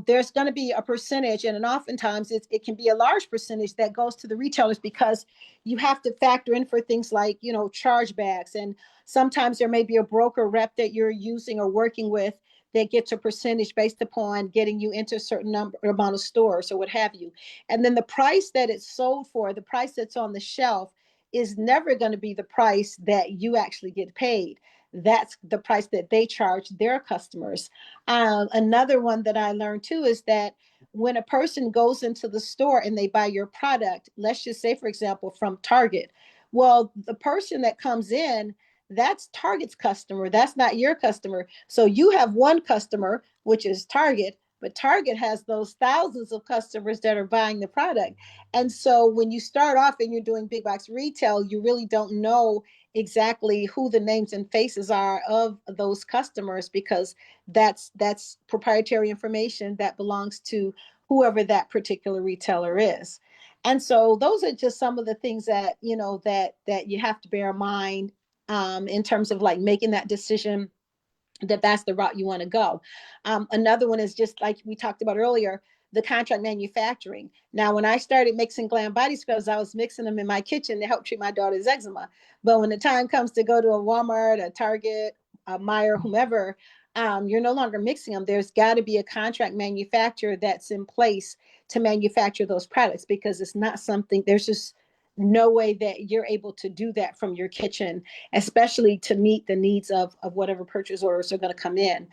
there's going to be a percentage, and oftentimes it can be a large percentage that goes to the retailers, because you have to factor in for things like, chargebacks. And sometimes there may be a broker rep that you're using or working with that gets a percentage based upon getting you into a certain number amount of stores or what have you. And then the price that it's sold for, the price that's on the shelf, is never going to be the price that you actually get paid. That's the price that they charge their customers. Another one that I learned too is that when a person goes into the store and they buy your product, let's just say, for example, from Target, well, the person that comes in, that's Target's customer. That's not your customer. So you have one customer, which is Target, but Target has those thousands of customers that are buying the product. And so when you start off and you're doing big box retail, you really don't know exactly who the names and faces are of those customers, because that's proprietary information that belongs to whoever that particular retailer is. And so those are just some of the things that, that you have to bear in mind, in terms of like making that decision that that's the route you want to go. Another one is just like we talked about earlier, the contract manufacturing. Now, when I started mixing G.L.A.M body scrubs, I was mixing them in my kitchen to help treat my daughter's eczema. But when the time comes to go to a Walmart, a Target, a Meijer, whomever, you're no longer mixing them. There's got to be a contract manufacturer that's in place to manufacture those products, because it's not something, there's just no way that you're able to do that from your kitchen, especially to meet the needs of whatever purchase orders are going to come in.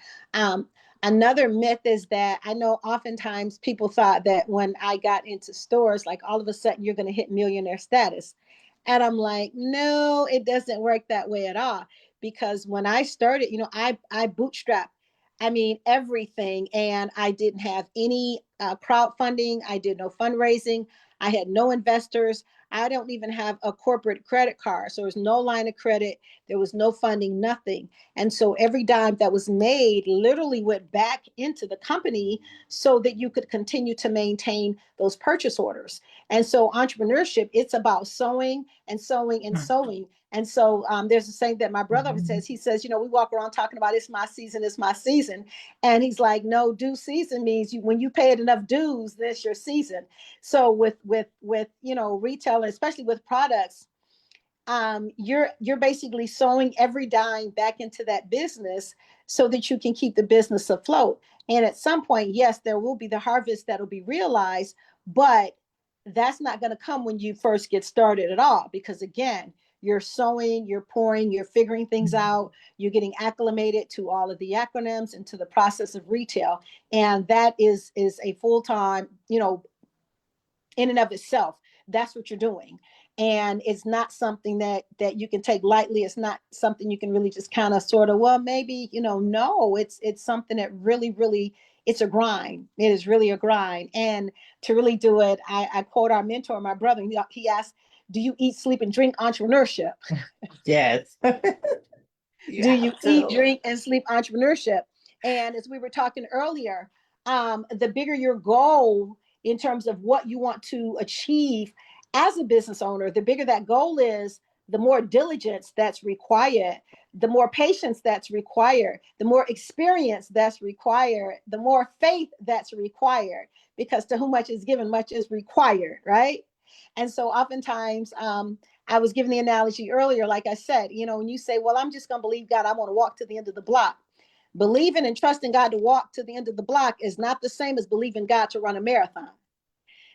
Another myth is that I know oftentimes people thought that when I got into stores, like all of a sudden you're going to hit millionaire status. And I'm like, no, it doesn't work that way at all. Because when I started, I bootstrapped, I mean, everything. And I didn't have any crowdfunding. I did no fundraising. I had no investors. I don't even have a corporate credit card. So there's no line of credit. There was no funding, nothing. And so every dime that was made literally went back into the company so that you could continue to maintain those purchase orders. And so entrepreneurship, it's about sowing and sowing and sowing. And so there's a saying that my brother says, he says, we walk around talking about it's my season, it's my season. And he's like, no, due season means when you paid enough dues, that's your season. So with retail, especially with products, you're basically sowing every dime back into that business so that you can keep the business afloat. And at some point, yes, there will be the harvest that'll be realized, but that's not going to come when you first get started at all, because again, you're sowing, you're pouring, you're figuring things out, you're getting acclimated to all of the acronyms and to the process of retail. And that is a full-time, in and of itself. That's what you're doing. And it's not something that you can take lightly. It's not something you can really just kind of sort of, well, maybe, no, it's something that really, really, it's a grind. It is really a grind. And to really do it, I quote our mentor, my brother, he asked, do you eat, sleep, and drink entrepreneurship? Yes. Do you eat, drink, and sleep entrepreneurship? And as we were talking earlier, the bigger your goal in terms of what you want to achieve as a business owner, the bigger that goal is, the more diligence that's required, the more patience that's required, the more experience that's required, the more faith that's required, because to whom much is given, much is required, right? And so oftentimes, I was giving the analogy earlier, like I said, when you say, well, I'm just going to believe God, I want to walk to the end of the block. Believing and trusting God to walk to the end of the block is not the same as believing God to run a marathon.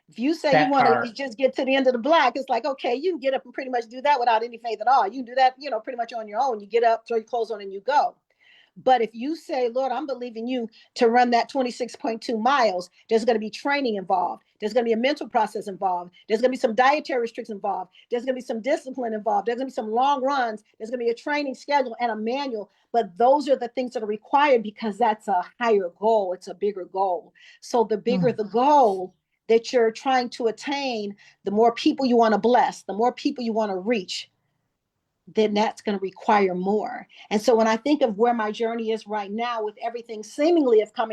If you say you want to just get to the end of the block, it's like, okay, you can get up and pretty much do that without any faith at all. You can do that, pretty much on your own. You get up, throw your clothes on, and you go. But if you say, Lord, I'm believing you to run that 26.2 miles, there's going to be training involved. There's going to be a mental process involved. There's going to be some dietary restrictions involved. There's going to be some discipline involved. There's going to be some long runs. There's going to be a training schedule and a manual. But those are the things that are required because that's a higher goal. It's a bigger goal. So the bigger the goal that you're trying to attain, the more people you want to bless, the more people you want to reach, then that's going to require more. And so when I think of where my journey is right now, with everything seemingly have come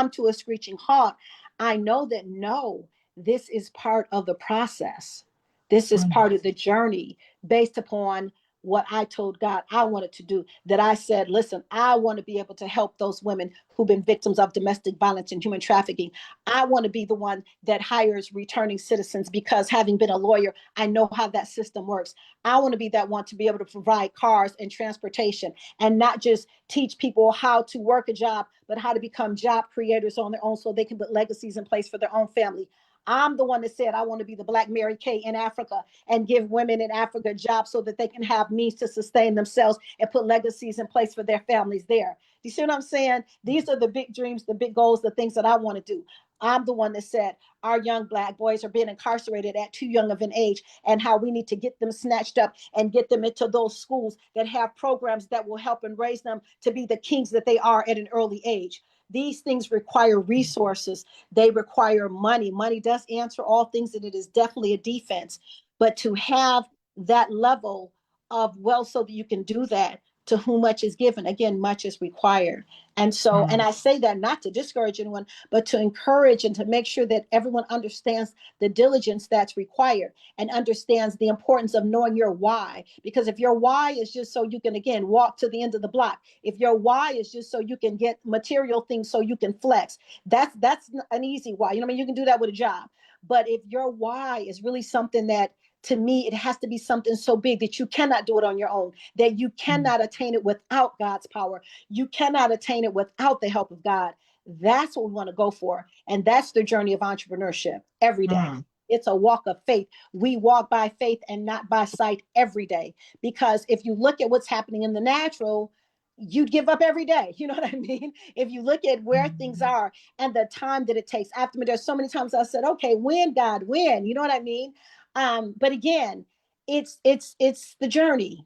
to a screeching halt, I know that no, this is part of the process. This is part of the journey based upon what I told God I wanted to do. That I said, listen, I want to be able to help those women who've been victims of domestic violence and human trafficking. I want to be the one that hires returning citizens, because having been a lawyer, I know how that system works. I want to be that one to be able to provide cars and transportation, and not just teach people how to work a job, but how to become job creators on their own so they can put legacies in place for their own family. I'm the one that said I want to be the Black Mary Kay in Africa and give women in Africa jobs so that they can have means to sustain themselves and put legacies in place for their families there. Do you see what I'm saying? These are the big dreams, the big goals, the things that I want to do. I'm the one that said our young Black boys are being incarcerated at too young of an age, and how we need to get them snatched up and get them into those schools that have programs that will help and raise them to be the kings that they are at an early age. These things require resources. They require money. Money does answer all things, and it is definitely a defense. But to have that level of wealth so that you can do that, To whom much is given, again, much is required. And so, and Mm, I say that not to discourage anyone, but to encourage and to make sure that everyone understands the diligence that's required and understands the importance of knowing your why. Because if your why is just so you can, again, walk to the end of the block, if your why is just so you can get material things so you can flex, that's an easy why. You know what I mean? You can do that with a job. But if your why is really something that, to me, it has to be something so big that you cannot do it on your own, that you mm, cannot attain it without God's power. You cannot attain it without the help of God. That's what we want to go for. And that's the journey of entrepreneurship every day. mm, It's a walk of faith. We walk by faith and not by sight every day. Because if you look at what's happening in the natural, you'd give up every day. You know what I mean? If you look at where things mm, are and the time that it takes. After me, there's so many times I said, okay, when, God, when? You know what I mean? But again, it's the journey.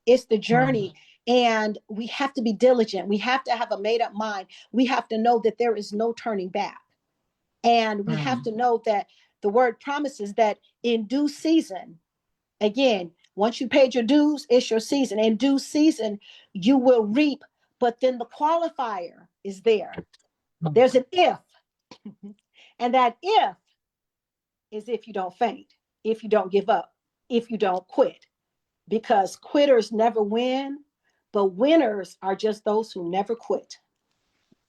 It's the mm, journey. And we have to be diligent. We have to have a made up mind. We have to know that there is no turning back. And we have mm. to know that the word promises that in due season, again, once you paid your dues, it's your season. In due season, you will reap. But then the qualifier is there. Mm. There's an if. And that if is if you don't faint, if you don't give up, if you don't quit. Because quitters never win, but winners are just those who never quit.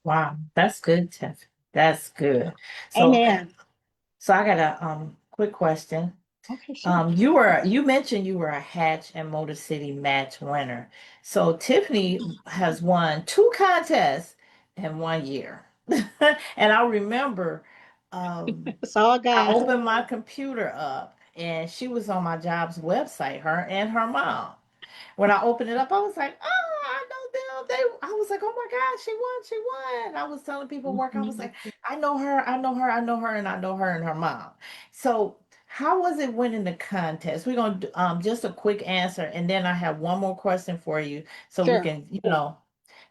Wow, that's good, Tiff. That's good. So, Amen. so I got a quick question. Okay, sure. You mentioned you were a Hatch and Motor City match winner. So Tiffany has won two contests in 1 year. And I remember It's all I God. opened my computer up and she was on my job's website, her and her mom. When I opened it up, I was like, oh, I know them. I was like, oh my God, she won. I was telling people at work, I was like, I know her, I know her, I know her, and I know her and her mom. So how was it winning the contest? We're gonna do just a quick answer, and then I have one more question for you, so we Sure. can,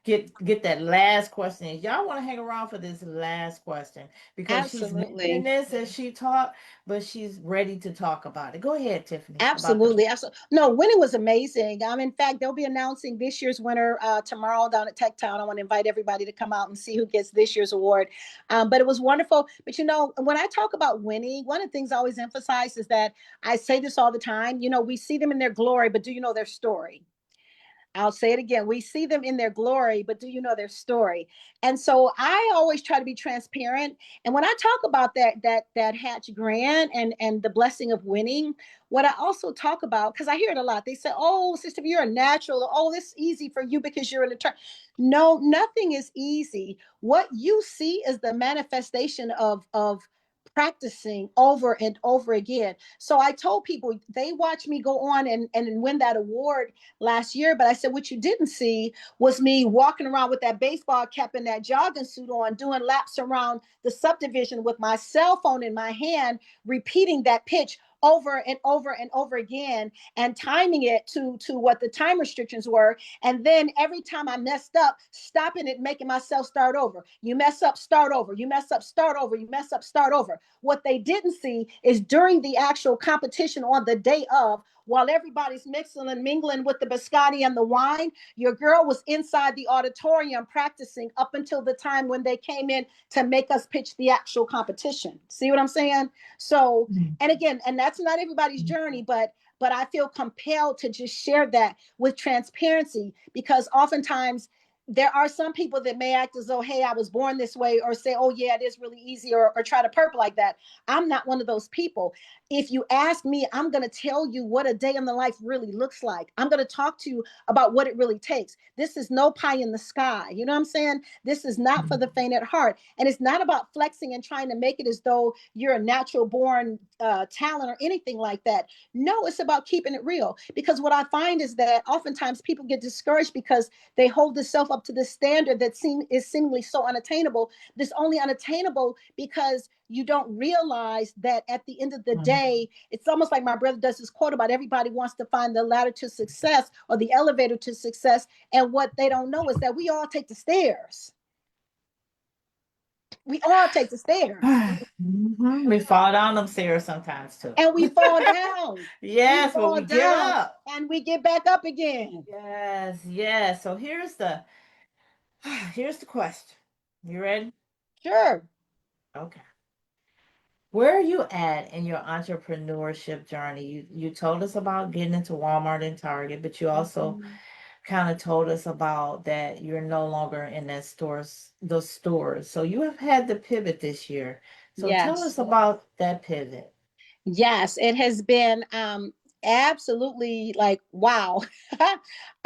get that last question. Y'all want to hang around for this last question because she's mentioning Absolutely. this as she talked, but she's ready to talk about it. Go ahead, Tiffany, about the. Absolutely. Absolutely. No, winning was amazing. In fact, they'll be announcing this year's winner tomorrow down at Tech Town. I want to invite everybody to come out and see who gets this year's award. But it was wonderful. But when I talk about winning, one of the things I always emphasize is that I say this all the time. We see them in their glory, but do you know their story? I'll say it again. We see them in their glory, but do you know their story? And so I always try to be transparent. And when I talk about that Hatch grant and the blessing of winning, what I also talk about, because I hear it a lot, they say, "Oh, sister, you're a natural. Oh, this is easy for you because you're an attorney." No, nothing is easy. What you see is the manifestation of practicing over and over again. So I told people, they watched me go on and win that award last year. But I said, what you didn't see was me walking around with that baseball cap and that jogging suit on, doing laps around the subdivision with my cell phone in my hand, repeating that pitch over and over and over again and timing it to what the time restrictions were. And then every time I messed up, stopping it, making myself start over. You mess up, start over. You mess up, start over. You mess up, start over. What they didn't see is during the actual competition on the day of, while everybody's mixing and mingling with the biscotti and the wine, your girl was inside the auditorium practicing up until the time when they came in to make us pitch the actual competition. See what I'm saying? So, and again, and that's not everybody's journey, but I feel compelled to just share that with transparency, because oftentimes there are some people that may act as though, hey, I was born this way, or say, oh yeah, it is really easy, or try to purple like that. I'm not one of those people. If you ask me, I'm going to tell you what a day in the life really looks like. I'm going to talk to you about what it really takes. This is no pie in the sky. You know what I'm saying? This is not for the faint at heart. And it's not about flexing and trying to make it as though you're a natural born talent or anything like that. No, it's about keeping it real. Because what I find is that oftentimes people get discouraged because they hold themselves up to this standard that is seemingly so unattainable. This only unattainable because you don't realize that at the end of the day, it's almost like my brother does this quote about everybody wants to find the ladder to success or the elevator to success. And what they don't know is that we all take the stairs. We all take the stairs. Mhm. We fall down them stairs sometimes too. And we fall down. We Yes, but fall we get down up. and we get back up again. Yes, yes. So here's the question. You ready? Sure. Okay. Where are you at in your entrepreneurship journey? You told us about getting into Walmart and Target, but you also Mhm. kind of told us about that you're no longer in those stores. So you have had to pivot this year. So tell Yes. us about that pivot. Yes, it has been absolutely like wow.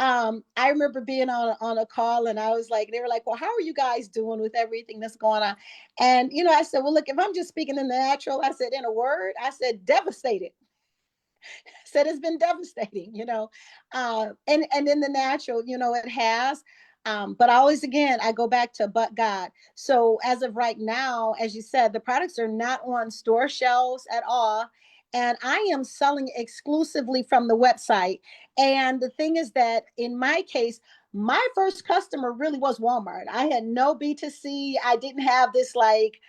I remember being on a call and I was like, they were like, well, how are you guys doing with everything that's going on? And I said, well, look, if I'm just speaking in the natural, I said, in a word, I said, devastated. Said it's been devastating, and in the natural, it has. But I always, again, I go back to but God. So as of right now, as you said, the products are not on store shelves at all. And I am selling exclusively from the website. And the thing is that in my case, my first customer really was Walmart. I had no B2C. I didn't have this like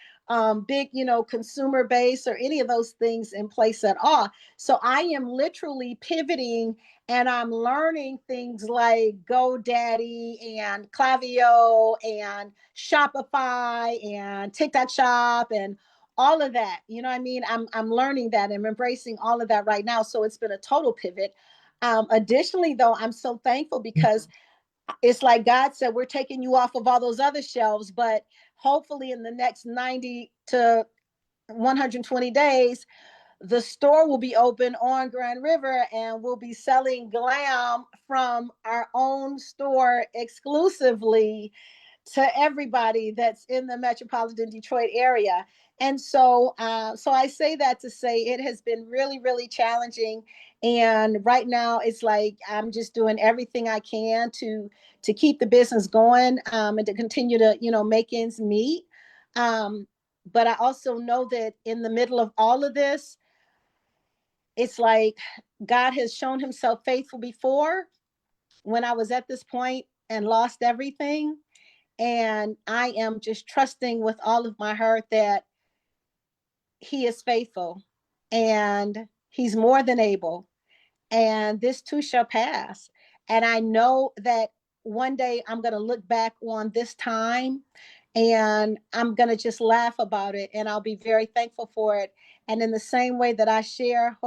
big, consumer base or any of those things in place at all. So I am literally pivoting and I'm learning things like GoDaddy and Clavio and Shopify and TikTok Shop and all of that. You know what I mean? I'm learning that and embracing all of that right now. So it's been a total pivot. Additionally, though, I'm so thankful because it's like God said, we're taking you off of all those other shelves, but hopefully in the next 90 to 120 days, the store will be open on Grand River and we'll be selling G.L.A.M from our own store exclusively to everybody that's in the metropolitan Detroit area. And so I say that to say it has been really, really challenging. And right now, it's like I'm just doing everything I can to keep the business going, and to continue to make ends meet. Um, but I also know that in the middle of all of this, it's like God has shown Himself faithful before when I was at this point and lost everything. And I am just trusting with all of my heart that He is faithful and He's more than able. And this too shall pass. And I know that one day I'm going to look back on this time and I'm going to just laugh about it and I'll be very thankful for it. And in the same way that I share,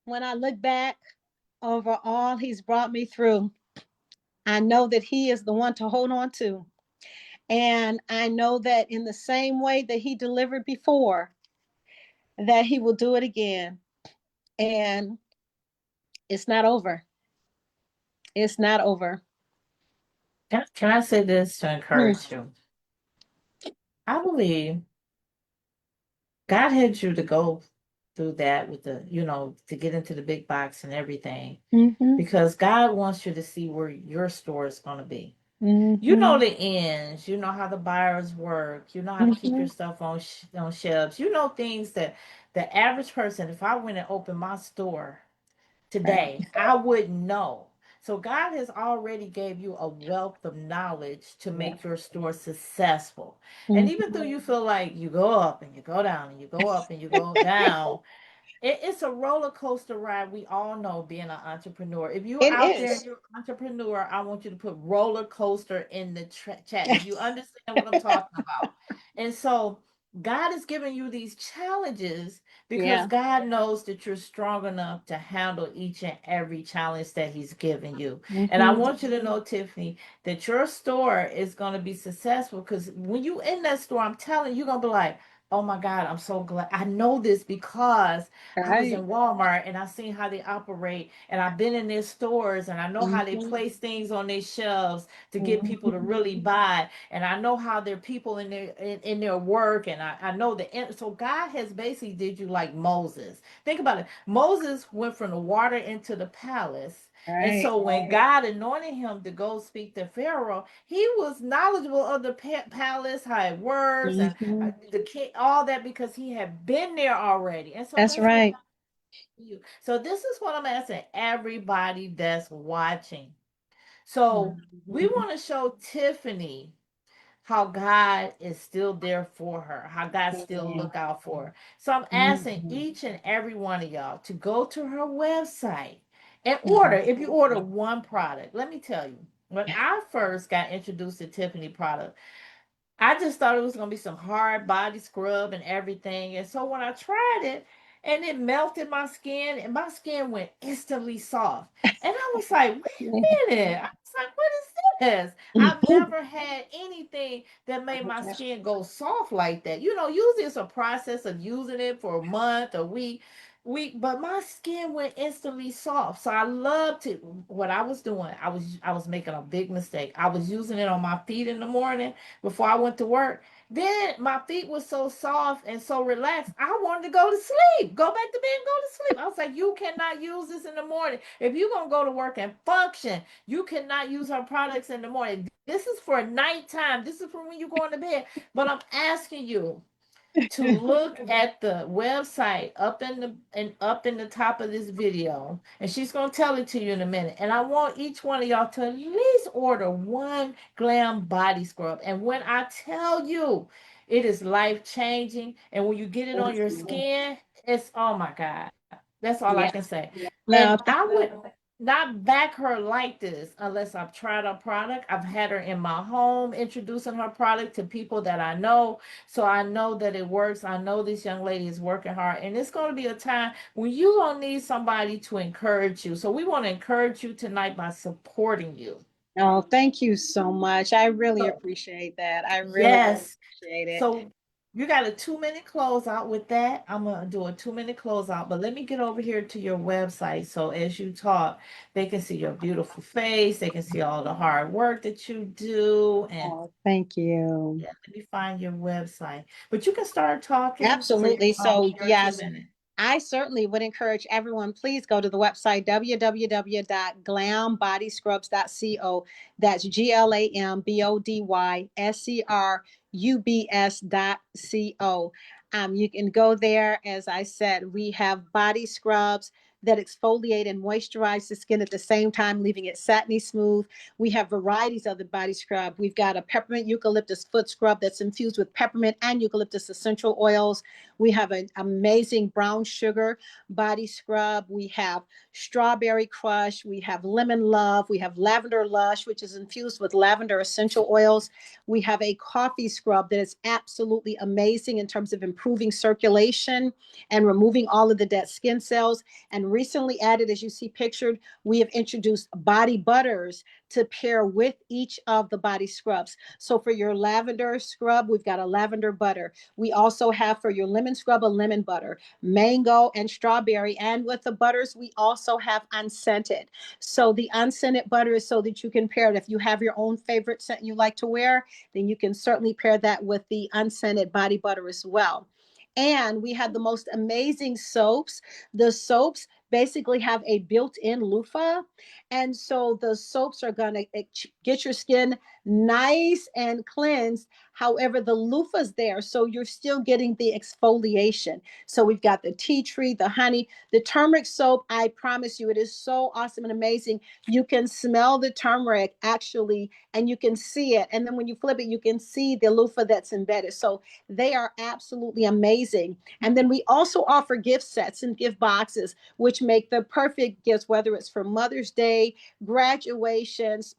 when I look back over all He's brought me through, I know that He is the one to hold on to. And I know that in the same way that He delivered before, that He will do it again. And it's not over. It's not over. Can I say this to Hmm. encourage you? I believe God had you to go through that with to get into the big box and everything Mm-hmm. because God wants you to see where your store is going to be. You know Mm-hmm. the ends, you know how the buyers work, you know how to keep Mm-hmm. your stuff on shelves. You know things that the average person, if I went and opened my store Right. today, I wouldn't know. So God has already gave you a wealth of knowledge to Yeah. make your store successful. And even though Mm-hmm. you feel like you go up and you go down and you go up and you go down, it's a roller coaster ride. We all know being an entrepreneur. If you're It out there and is. you're an entrepreneur, I want you to put roller coaster in the chat if you understand what I'm talking about. And so God is giving you these challenges because Yeah. God knows that you're strong enough to handle each and every challenge that He's given you. And I Mm-hmm. want you to know, Tiffany, that your store is going to be successful because when you in that store, I'm telling you, you're going to be like, oh my God, I'm so glad. I know this because I was Right. in Walmart and I seen how they operate and I've been in their stores and I know how they Mm-hmm. place things on their shelves to get people to Mm-hmm. really buy and I know how their people in their work and I know so God has basically did you like Moses. Think about it. Moses went from the water into the palace. And Right. so when God anointed him to go speak to Pharaoh, he was knowledgeable of the palace, how it works, and Mm-hmm. the king, all that because he had been there already. And so That's that's what right. So this is what I'm asking everybody that's watching. So we want to show Tiffany how God is still there for her, how God still look out for her. So I'm asking each and every one of y'all to go to her website and order. If you order one product, let me tell you, when I first got introduced to Tiffany product, I just thought it was gonna be some hard body scrub and everything. And so when I tried it and it melted my skin and my skin went instantly soft. And I was like, wait a minute. I was like, what is this? I've never had anything that made my skin go soft like that. You know, usually it's a process of using it for a month, a week, but my skin went instantly soft. So I loved it. What I was doing, I was making a big mistake. I was using it on my feet in the morning before I went to work. Then my feet were so soft and so relaxed. I wanted to go to sleep, go back to bed and go to sleep. I was like, you cannot use this in the morning. If you're going to go to work and function, you cannot use our products in the morning. This is for nighttime. This is for when you're going to bed. But I'm asking you to look at the website up in the top of this video, and she's going to tell it to you in a minute. And I want each one of y'all to at least order one Glam body scrub. And when I tell you it is life changing, and when you get it on your skin, it's, oh my God, that's all I Yeah. can say. And No, I would not back her like this unless I've tried her product. I've had her in my home introducing her product to people that I know. So I know that it works. I know this young lady is working hard. And it's going to be a time when you're going to need somebody to encourage you. So we want to encourage you tonight by supporting you. oh, thank you so much. I really So, appreciate that. I really yes. appreciate it. So you got a 2 minute closeout with that. I'm gonna do a 2 minute closeout, but let me get over here to your website. So as you talk, they can see your beautiful face, they can see all the hard work that you do. And Oh, thank you. yeah, let me find your website. But you can start talking for your Absolutely. So, your two yes, minutes. I certainly would encourage everyone, please go to the website www.glambodyscrubs.co. That's GLAMBODYSCRUBS.co. You can go there. As I said, we have body scrubs that exfoliate and moisturize the skin at the same time, leaving it satiny smooth. We have varieties of the body scrub. We've got a peppermint eucalyptus foot scrub that's infused with peppermint and eucalyptus essential oils. We have an amazing brown sugar body scrub. We have strawberry crush. We have lemon love. We have lavender lush, which is infused with lavender essential oils. We have a coffee scrub that is absolutely amazing in terms of improving circulation and removing all of the dead skin cells. And recently added, as you see pictured, we have introduced body butters to pair with each of the body scrubs. So for your lavender scrub, we've got a lavender butter. We also have for your lemon scrub a lemon butter, mango and strawberry. And with the butters, we also have unscented. So the unscented butter is so that you can pair it. If you have your own favorite scent you like to wear, then you can certainly pair that with the unscented body butter as well. And we have the most amazing soaps. The soaps basically have a built-in loofah. And so the soaps are going to get your skin nice and cleansed. However, the loofah's there, so you're still getting the exfoliation. So we've got the tea tree, the honey, the turmeric soap. I promise you, it is so awesome and amazing. You can smell the turmeric actually, and you can see it. And then when you flip it, you can see the loofah that's embedded. So they are absolutely amazing. And then we also offer gift sets and gift boxes, which make the perfect gifts, whether it's for Mother's Day, graduations,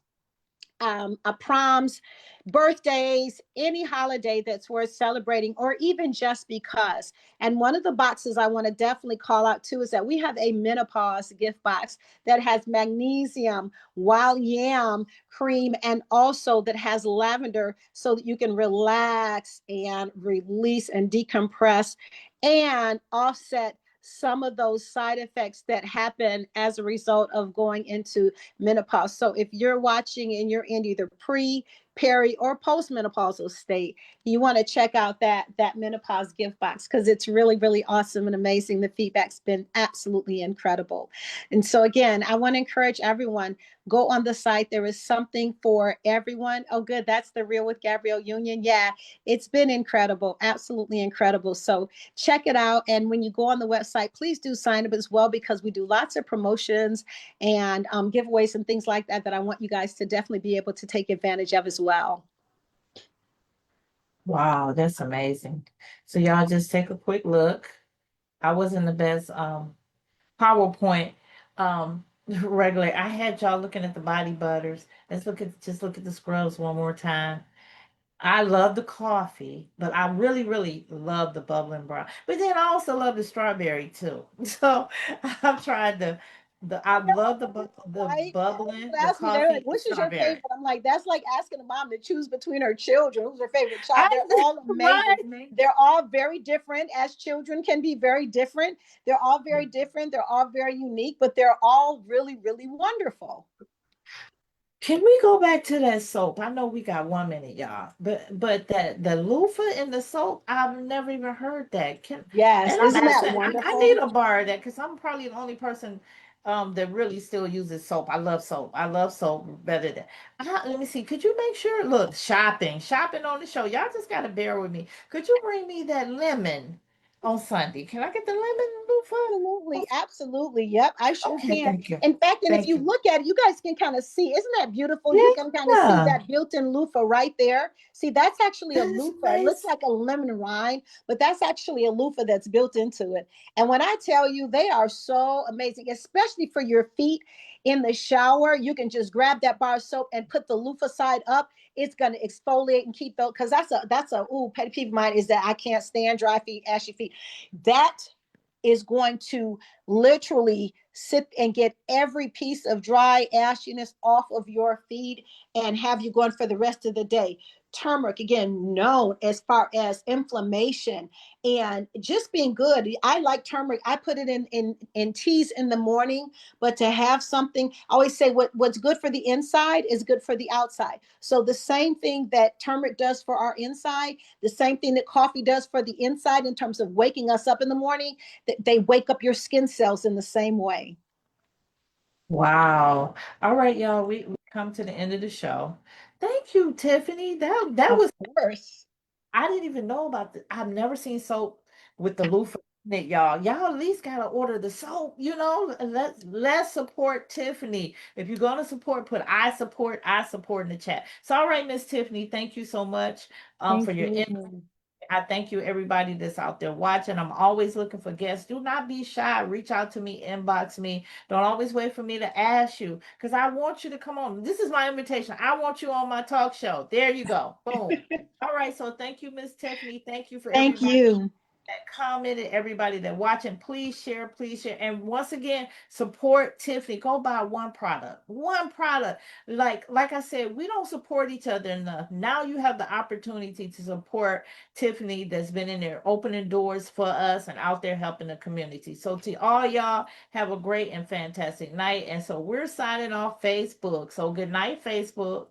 proms, birthdays, any holiday that's worth celebrating, or even just because. And one of the boxes I want to definitely call out too is that we have a menopause gift box that has magnesium, wild yam cream, and also that has lavender so that you can relax and release and decompress and offset some of those side effects that happen as a result of going into menopause. So if you're watching and you're in either pre, peri, or postmenopausal state, you want to check out that menopause gift box because it's really, really awesome and amazing. The feedback's been absolutely incredible. And so again, I want to encourage everyone, go on the site. There is something for everyone. Oh, good. That's the Real with Gabrielle Union. Yeah, it's been incredible. Absolutely incredible. So check it out. And when you go on the website, please do sign up as well because we do lots of promotions and giveaways and things like that that I want you guys to definitely be able to take advantage of as well. Wow, that's amazing. So y'all just take a quick look. I wasn't the best PowerPoint regular. I had y'all looking at the body butters. Let's look at the scrubs one more time. I love the coffee, but I really, really love the bubbling brown. But then I also love the strawberry too. So I've tried I love the Right? bubbling, the Ask me, they're like, coffee, the which is your strawberry. favorite? I'm like, that's like asking a mom to choose between her children. Who's her favorite child? I They're all amazing. remind me. They're all very different, as children can be very different. They're all very different. They're all very unique, but they're all really, really wonderful. Can we go back to that soap? I know we got 1 minute, y'all, but that the loofah in the soap, I've never even heard that. Yes, And I'm isn't that asking, I need wonderful? a bar of that because I'm probably the only person that really still uses soap. I love soap. I love soap better than. Let me see. Could you make sure? Look, shopping on the show. Y'all just gotta bear with me. Could you bring me that lemon on Sunday? Can I get the lemon loofah? Absolutely, absolutely. Yep, I sure Okay, can. thank you, In fact, and if thank you you. look at it, you guys can kind of see, isn't that beautiful? You can kind of see Yeah, that built-in loofah right there. See, that's actually a that is loofah. It looks nice. like a lemon rind, but that's actually a loofah that's built into it. And when I tell you, they are so amazing, especially for your feet in the shower. You can just grab that bar of soap and put the loofah side up. It's going to exfoliate and keep those, because that's a pet peeve of mine is that I can't stand dry feet, ashy feet. That is going to literally sit and get every piece of dry ashiness off of your feet and have you going for the rest of the day. Turmeric, again, known as far as inflammation and just being good. I like turmeric. I put it in teas in the morning, but to have something, I always say what's good for the inside is good for the outside. So the same thing that turmeric does for our inside, the same thing that coffee does for the inside in terms of waking us up in the morning, they wake up your skin cells in the same way. Wow. All right, y'all. We come to the end of the show. Thank you, Tiffany. That Of was course. I didn't even know about the I've never seen soap with the loofah in it, y'all. Y'all at least gotta order the soap, let's support Tiffany. If you're gonna support, put I support in the chat. So all right, Miss Tiffany, thank you so much Thank for your you. I thank you, everybody that's out there watching. I'm always looking for guests. Do not be shy. Reach out to me, inbox me. Don't always wait for me to ask you because I want you to come on. This is my invitation. I want you on my talk show. There you go. Boom. All right. So thank you, Miss Tiffany. Thank you for Thank everybody you. that commented, everybody that watching. Please share, please share. And once again, support Tiffany. Go buy one product. One product. Like I said, we don't support each other enough. Now you have the opportunity to support Tiffany that's been in there opening doors for us and out there helping the community. So to all y'all, have a great and fantastic night. And so we're signing off Facebook. So good night, Facebook.